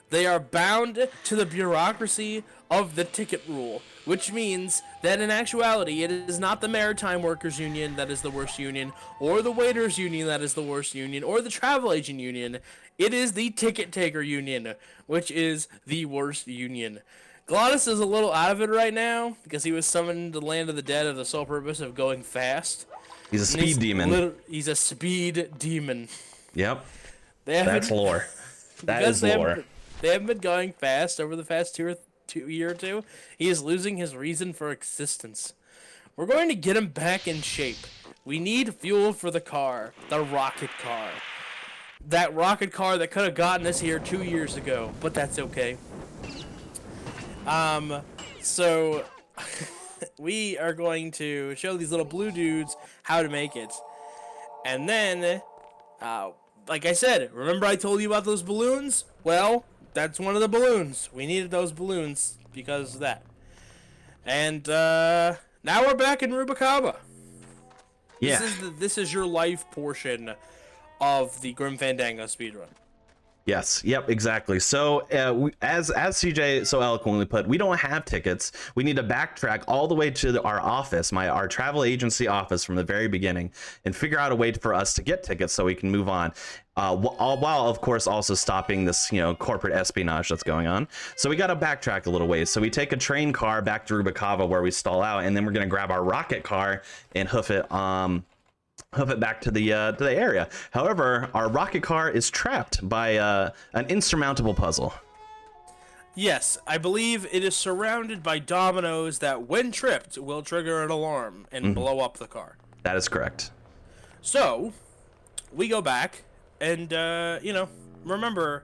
they are bound to the bureaucracy of the ticket rule, which means that in actuality, it is not the Maritime Workers Union that is the worst union, or the Waiters Union that is the worst union, or the Travel Agent Union. It is the Ticket Taker Union, which is the worst union. Glottis is a little out of it right now because he was summoned to the land of the dead for the sole purpose of going fast. He's a speed demon. He's a speed demon. Yep. That's lore. That is lore. They haven't been going fast over the past year or two. He is losing his reason for existence. We're going to get him back in shape. We need fuel for the car, the rocket car. That rocket car that could have gotten us here 2 years ago, but that's okay. So we are going to show these little blue dudes how to make it. And then, like I said, remember I told you about those balloons? Well, that's one of the balloons. We needed those balloons because of that. And now we're back in Rubicaba. Yeah. This is your life portion of the Grim Fandango speedrun. Yes. Yep. Exactly. So, as CJ so eloquently put, we don't have tickets. We need to backtrack all the way to our office, our travel agency office from the very beginning, and figure out a way for us to get tickets so we can move on. While of course also stopping this, corporate espionage that's going on. So we got to backtrack a little ways. So we take a train car back to Rubicava where we stall out, and then we're gonna grab our rocket car and hoof it back to the area. However, our rocket car is trapped by an insurmountable puzzle. Yes, I believe it is surrounded by dominoes that, when tripped, will trigger an alarm and blow up the car. That is correct. So, we go back, and, remember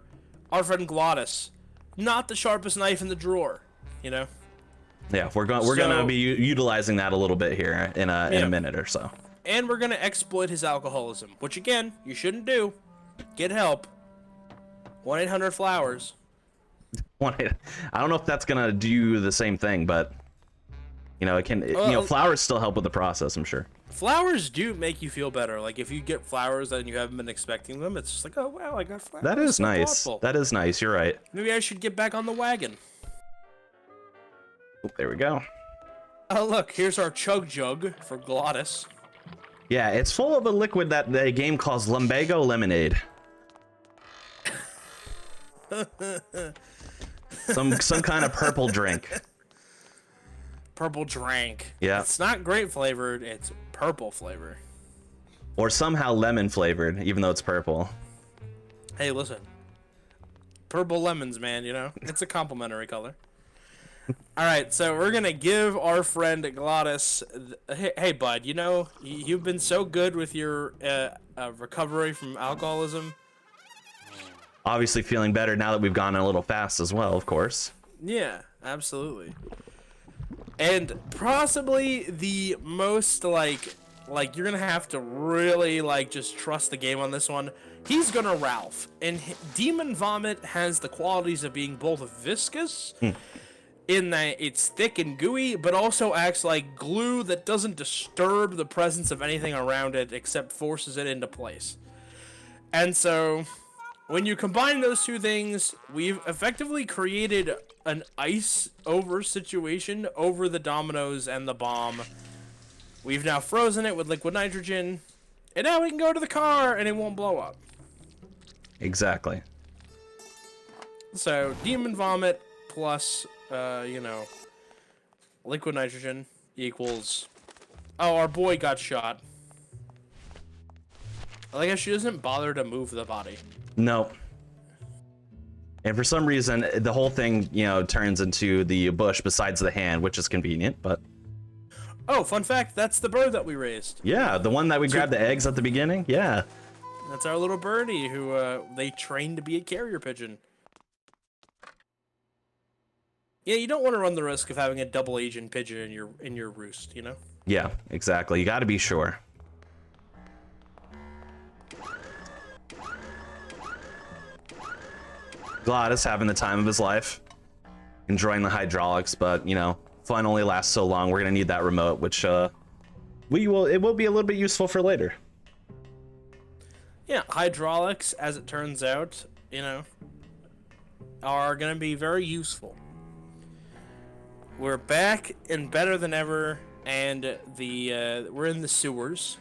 our friend Glottis, not the sharpest knife in the drawer, Yeah, we're gonna be utilizing that a little bit here in a minute or so. And we're gonna exploit his alcoholism, which again, you shouldn't do. Get help. 1-800-Flowers. I don't know if that's gonna do the same thing, but it can. Flowers still help with the process, I'm sure. Flowers do make you feel better. Like if you get flowers and you haven't been expecting them, it's just like, oh wow, I got flowers. That is nice. Thoughtful. That is nice. You're right. Maybe I should get back on the wagon. Oh, there we go. Oh look, here's our chug jug for Glottis. Yeah, it's full of a liquid that the game calls lumbago lemonade. some kind of purple drink. Purple drink. Yeah. It's not grape flavored, it's purple flavor. Or somehow lemon flavored, even though it's purple. Hey, listen. Purple lemons, man, it's a complimentary color. All right, so we're gonna give our friend Glottis. Hey, bud, you've been so good with your recovery from alcoholism. Obviously feeling better now that we've gone a little fast as well, of course. Yeah, absolutely. And possibly the most like you're gonna have to really just trust the game on this one. He's gonna Ralph, and Demon Vomit has the qualities of being both viscous in that it's thick and gooey, but also acts like glue that doesn't disturb the presence of anything around it except forces it into place. And so, when you combine those two things, we've effectively created an ice over situation over the dominoes and the bomb. We've now frozen it with liquid nitrogen, and now we can go to the car and it won't blow up. Exactly. So, demon vomit plus, liquid nitrogen equals... Oh, our boy got shot. I guess she doesn't bother to move the body. No. And for some reason, the whole thing, turns into the bush besides the hand, which is convenient, but... Oh, fun fact, that's the bird that we raised. Yeah, the one that we grabbed the eggs at the beginning? Yeah. That's our little birdie who they trained to be a carrier pigeon. Yeah, you don't want to run the risk of having a double agent pigeon in your roost, Yeah, exactly. You got to be sure. Glad having the time of his life, enjoying the hydraulics, but fun only lasts so long. We're gonna need that remote, which it will be a little bit useful for later. Yeah, hydraulics, as it turns out, are gonna be very useful. We're back and better than ever, and we're in the sewers,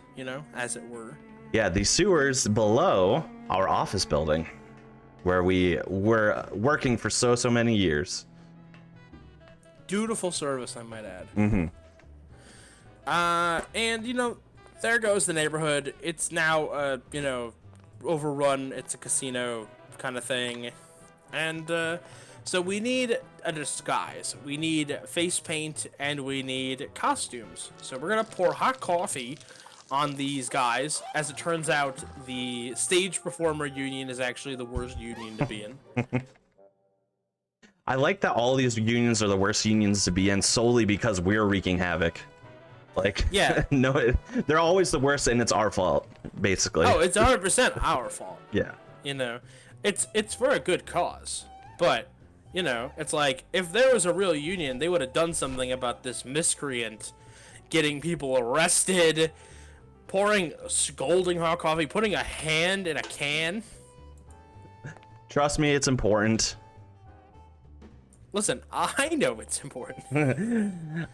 as it were. Yeah, the sewers below our office building, where we were working for so many years. Dutiful service, I might add. Mm-hmm. And there goes the neighborhood. It's now overrun. It's a casino kind of thing, and so we need a disguise. We need face paint and we need costumes. So we're gonna pour hot coffee on these guys. As it turns out, the stage performer union is actually the worst union to be in. I like that all these unions are the worst unions to be in solely because we're wreaking havoc. Like, yeah, no, they're always the worst, and it's our fault, basically. Oh, it's 100% our fault. Yeah. It's for a good cause, but it's like if there was a real union, they would have done something about this miscreant getting people arrested, scalding hot coffee, putting a hand in a can. Trust me, it's important. Listen, I know it's important.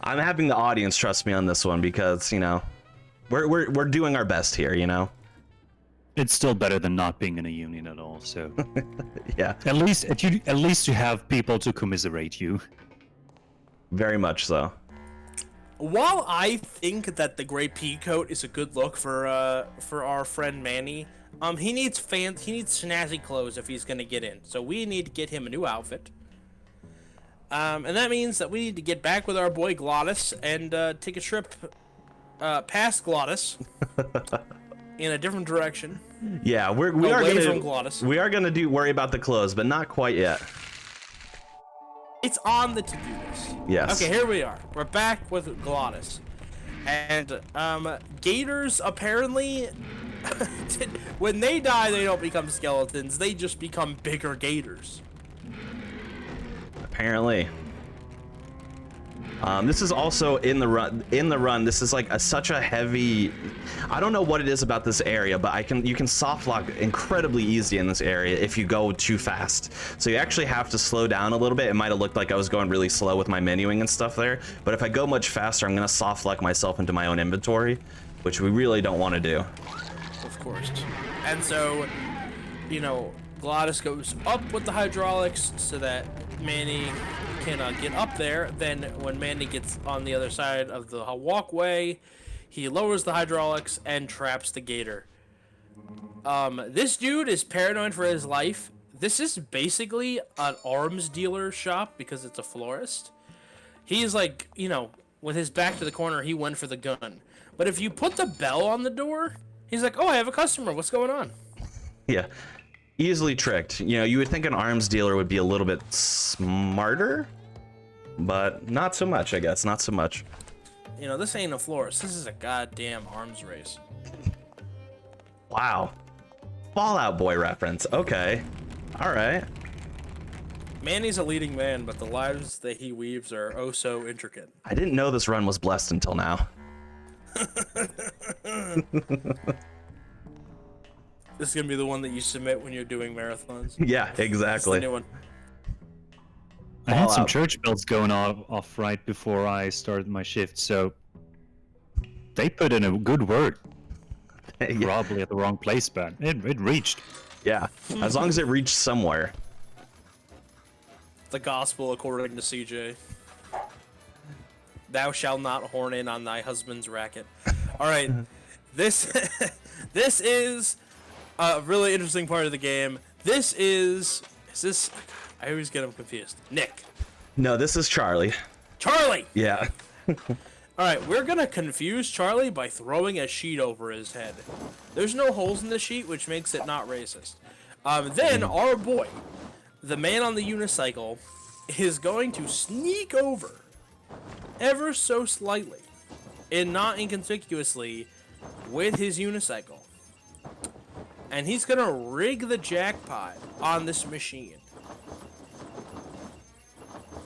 I'm having the audience trust me on this one because, we're doing our best here, It's still better than not being in a union at all, so... Yeah. At least you have people to commiserate you. Very much so. While I think that the gray pea coat is a good look for our friend Manny, he needs snazzy clothes if he's gonna get in. So we need to get him a new outfit. And that means that we need to get back with our boy Glottis and take a trip past Glottis in a different direction. Yeah, we are gonna worry about the clothes, but not quite yet. It's on the to-do list. Yes. Okay, here we are. We're back with Glottis, and gators apparently, when they die, they don't become skeletons. They just become bigger gators. Apparently. This is also in the run. This is like such a heavy. I don't know what it is about this area, but you can soft lock incredibly easy in this area if you go too fast. So you actually have to slow down a little bit. It might have looked like I was going really slow with my menuing and stuff there, but if I go much faster, I'm gonna soft lock myself into my own inventory, which we really don't want to do. Of course. And so, Glottis goes up with the hydraulics so that Manny can get up there. Then when Manny gets on the other side of the walkway, he lowers the hydraulics and traps the gator. This dude is paranoid for his life. This is basically an arms dealer shop because it's a florist. He's like, with his back to the corner, he went for the gun. But if you put the bell on the door, he's like, oh, I have a customer. What's going on? Yeah. Easily tricked. You would think an arms dealer would be a little bit smarter, but not so much, I guess. Not so much. This ain't a florist. This is a goddamn arms race. Wow. Fallout Boy reference. Okay. All right. Manny's a leading man, but the lives that he weaves are oh so intricate. I didn't know this run was blessed until now. This is gonna be the one that you submit when you're doing marathons. Yeah, exactly. It's the new one. I had some Fallout. church bells going off right before I started my shift, so they put in a good word. Yeah. Probably at the wrong place, but it reached. Yeah, as long as it reached somewhere. The gospel according to CJ. Thou shalt not horn in on thy husband's racket. All right, this this is a really interesting part of the game. This is this? I always get them confused. Nick, No, this is Charlie. Charlie. Yeah. All right, we're gonna confuse Charlie by throwing a sheet over his head. There's no holes in the sheet, which makes it not racist. Then our boy, the man on the unicycle, is going to sneak over, ever so slightly, and not inconspicuously, with his unicycle. And he's gonna rig the jackpot on this machine.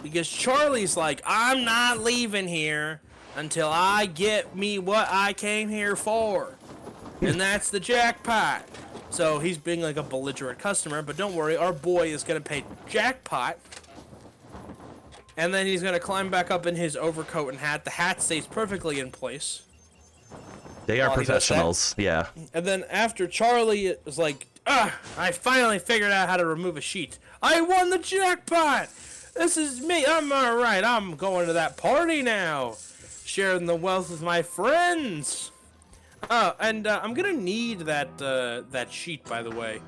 Because Charlie's like, I'm not leaving here until I get me what I came here for. And that's the jackpot. So he's being like a belligerent customer, but don't worry, our boy is gonna pay jackpot. And then he's gonna climb back up in his overcoat and hat. The hat stays perfectly in place. They are While he does that. professionals. Yeah. And then after Charlie is like, I finally figured out how to remove a sheet. I won the jackpot! This is me. I'm alright. I'm going to that party now. Sharing the wealth with my friends. And I'm gonna need that sheet, by the way.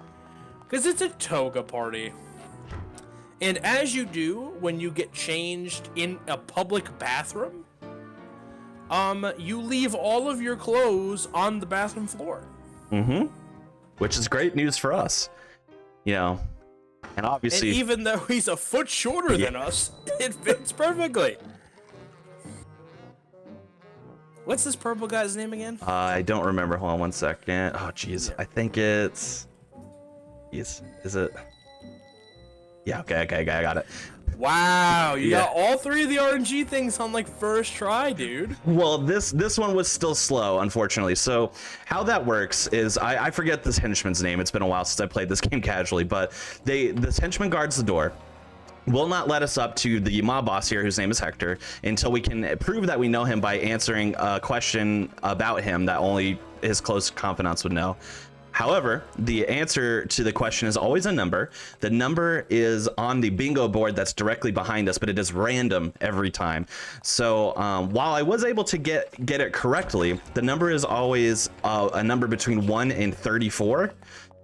Because it's a toga party. And as you do when you get changed in a public bathroom, you leave all of your clothes on the bathroom floor. Mm-hmm. Which is great news for us. You know, and obviously... And even though he's a foot shorter than us, it fits perfectly. What's this purple guy's name again? I don't remember. Hold on one second. Oh, jeez. I think it's... Is it... Yeah, okay, I got it. Wow, you Yeah. got all three of the RNG things on like first try, dude. Well, this one was still slow, unfortunately. So how that works is I forget this henchman's name. It's been a while since I played this game casually, but this henchman guards the door. Will not let us up to the mob boss here, whose name is Hector, until we can prove that we know him by answering a question about him that only his close confidants would know. However, the answer to the question is always a number. The number is on the bingo board that's directly behind us, but it is random every time. So while I was able to get it correctly, the number is always a number between 1 and 34.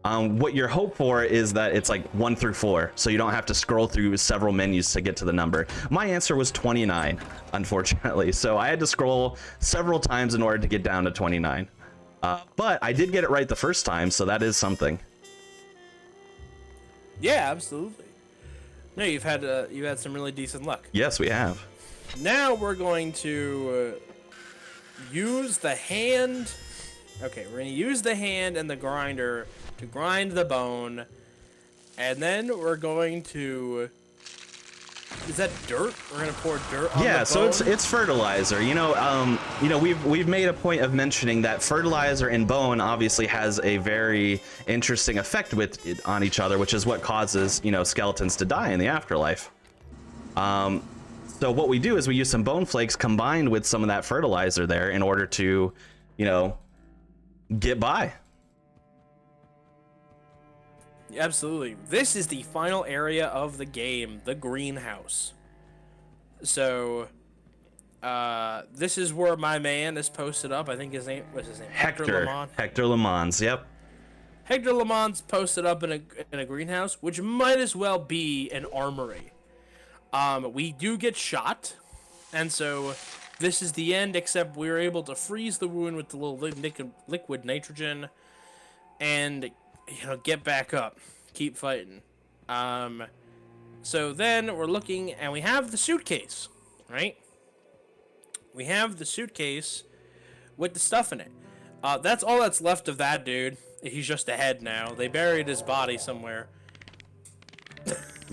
What you're hoped for is that it's like 1 through 4, so you don't have to scroll through several menus to get to the number. My answer was 29, unfortunately, so I had to scroll several times in order to get down to 29. But I did get it right the first time, so that is something. Yeah, absolutely. No, you've had some really decent luck. Yes, we have. Now we're going to use the hand. Okay, we're going to use the hand and the grinder to grind the bone, and then we're going to. Is that dirt? We're gonna pour dirt on the bone? So it's fertilizer. You know, we've made a point of mentioning that fertilizer and bone obviously has a very interesting effect on each other, which is what causes, skeletons to die in the afterlife. So what we do is we use some bone flakes combined with some of that fertilizer there in order to, get by. Absolutely. This is the final area of the game, the greenhouse. So, this is where my man is posted up. I think his name was Hector Lemon. Hector Lemons. Yep. Hector Lemon's posted up in a greenhouse, which might as well be an armory. We do get shot, and so this is the end. Except we were able to freeze the wound with the little liquid nitrogen, and get back up, keep fighting. So then we're looking, and we have the suitcase, right? We have the suitcase with the stuff in it. That's all that's left of that dude. He's just a head now. They buried his body somewhere.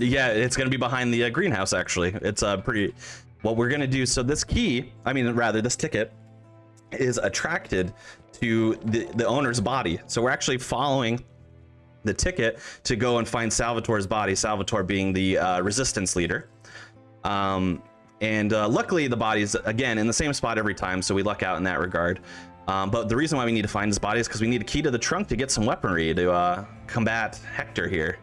Yeah, it's going to be behind the greenhouse, actually. It's pretty... What we're going to do... So this key, this ticket, is attracted to the owner's body. So we're actually following the ticket to go and find Salvatore's body, Salvatore being the resistance leader. Luckily, the body's, again, in the same spot every time, so we luck out in that regard. But the reason why we need to find his body is because we need a key to the trunk to get some weaponry to combat Hector here.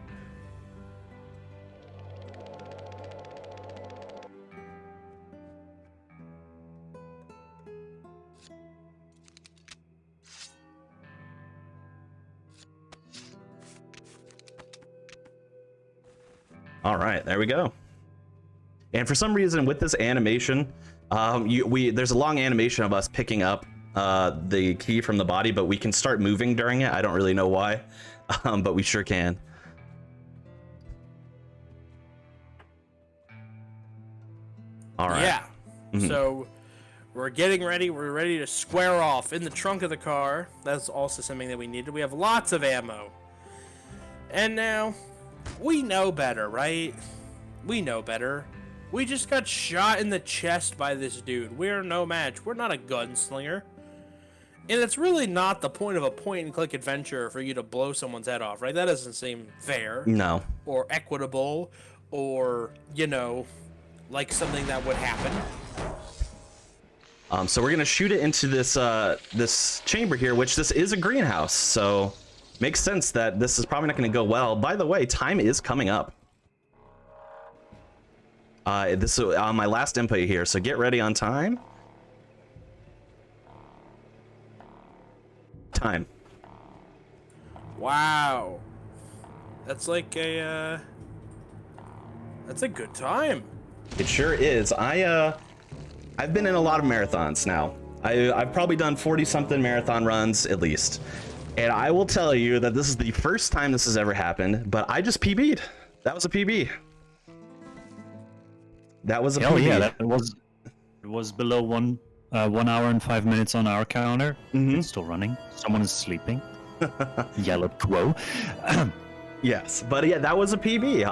All right, there we go. And for some reason with this animation, there's a long animation of us picking up the key from the body, but we can start moving during it. I don't really know why, but we sure can. All right. Yeah. So we're getting ready. We're ready to square off in the trunk of the car. That's also something that we needed. We have lots of ammo. And now we know better, right? We know better. We just got shot in the chest by this dude. We're no match. We're not a gunslinger. And it's really not the point of a point-and-click adventure for you to blow someone's head off, right? That doesn't seem fair. No. Or equitable, or, you know, like something that would happen. So we're gonna shoot it into this this chamber here, which this is a greenhouse, so makes sense that this is probably not gonna go well. By the way, time is coming up. This is my last input here, so get ready on time. Time. Wow. That's like a, that's a good time. It sure is. I've been in a lot of marathons now. I've probably done 40-something marathon runs at least. And I will tell you that this is the first time this has ever happened, but I just PB'd. That was a PB. That was a PB. Yeah, that was below 1 hour and 5 minutes on our counter. It's still running. Someone is sleeping. Yellow crow. Yes, but yeah, that was a PB.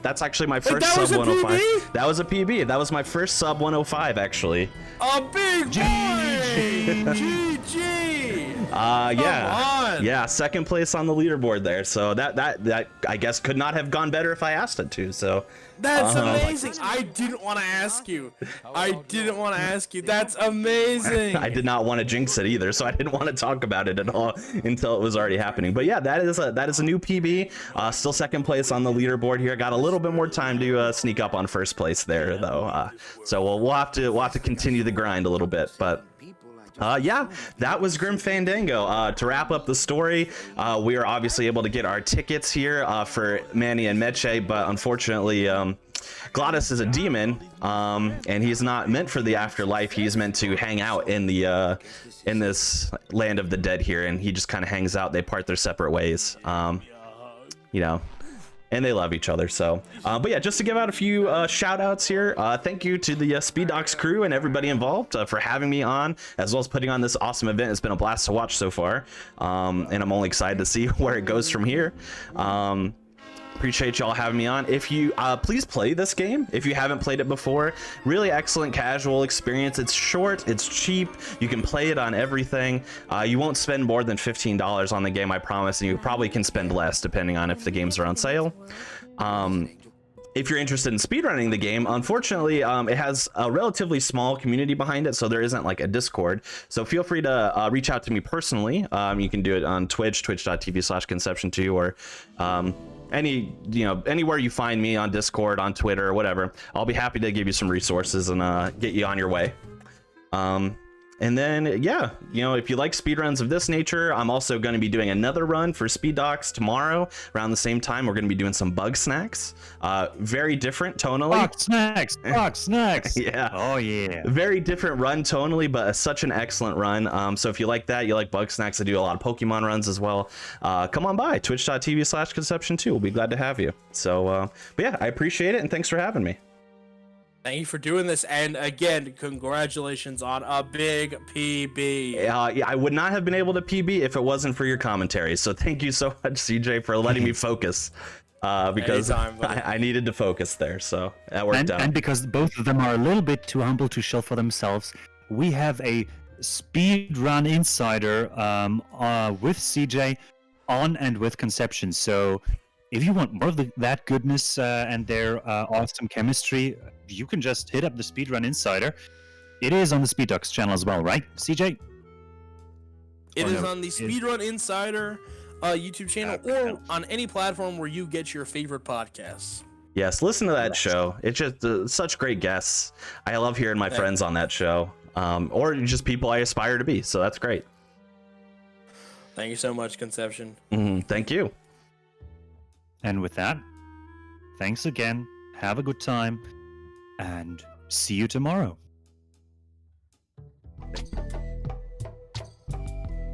That's actually my first sub 105. PB? That was a PB. That was my first sub 105 actually. A big boy! GG! Yeah, second place on the leaderboard there. So that I guess could not have gone better if I asked it to. So that's amazing. I didn't want to ask you. That's amazing. I did not want to jinx it either, so I didn't want to talk about it at all until it was already happening. But yeah, that is a new PB. Still second place on the leaderboard here. Got a little bit more time to sneak up on first place there though. So we'll have to continue the grind a little bit, but. Yeah, that was Grim Fandango. To wrap up the story, we are obviously able to get our tickets here for Manny and Meche, but unfortunately, Glottis is a demon, and he's not meant for the afterlife. He's meant to hang out in the in this land of the dead here, and he just kind of hangs out. They part their separate ways, you know. And they love each other. So but yeah, just to give out a few shout outs here, thank you to the SpeedDocs crew and everybody involved for having me on, as well as putting on this awesome event. It's been a blast to watch so far, and I'm only excited to see where it goes from here. Appreciate y'all having me on. If you please play this game if you haven't played it before. Really excellent casual experience. It's short, it's cheap, you can play it on everything. You won't spend more than $15 on the game, I promise, and you probably can spend less depending on if the games are on sale. If you're interested in speedrunning the game, unfortunately, it has a relatively small community behind it, so there isn't like a Discord. So feel free to reach out to me personally. You can do it on Twitch, twitch.tv/conception2, or anywhere you find me, on Discord, on Twitter, or whatever. I'll be happy to give you some resources and get you on your way. And then, yeah, if you like speedruns of this nature, I'm also going to be doing another run for SpeedDocs tomorrow around the same time. We're going to be doing some bug snacks. Very different tonally. Bug snacks. Yeah. Oh, yeah. Very different run tonally, but such an excellent run. So if you like that, you like bug snacks, I do a lot of Pokemon runs as well. Come on by, twitch.tv/conception2. We'll be glad to have you. So, but yeah, I appreciate it, and thanks for having me. Thank you for doing this, and again, congratulations on a big PB. Yeah, I would not have been able to PB if it wasn't for your commentary, so thank you so much, CJ, for letting me focus. because Anytime, buddy. I needed to focus there, so that worked out. And because both of them are a little bit too humble to shill for themselves, we have a Speedrun Insider with CJ on and with Conception. So if you want more of that goodness and their awesome chemistry, you can just hit up the Speedrun Insider. It is on the SpeedDocs channel as well, right, CJ? It is on the Speedrun Insider YouTube channel or on any platform where you get your favorite podcasts. Yes, listen to that show. It's just such great guests. I love hearing my friends on that show, or just people I aspire to be. So that's great. Thank you so much, Conception. Thank you. And with that, thanks again. Have a good time, and see you tomorrow.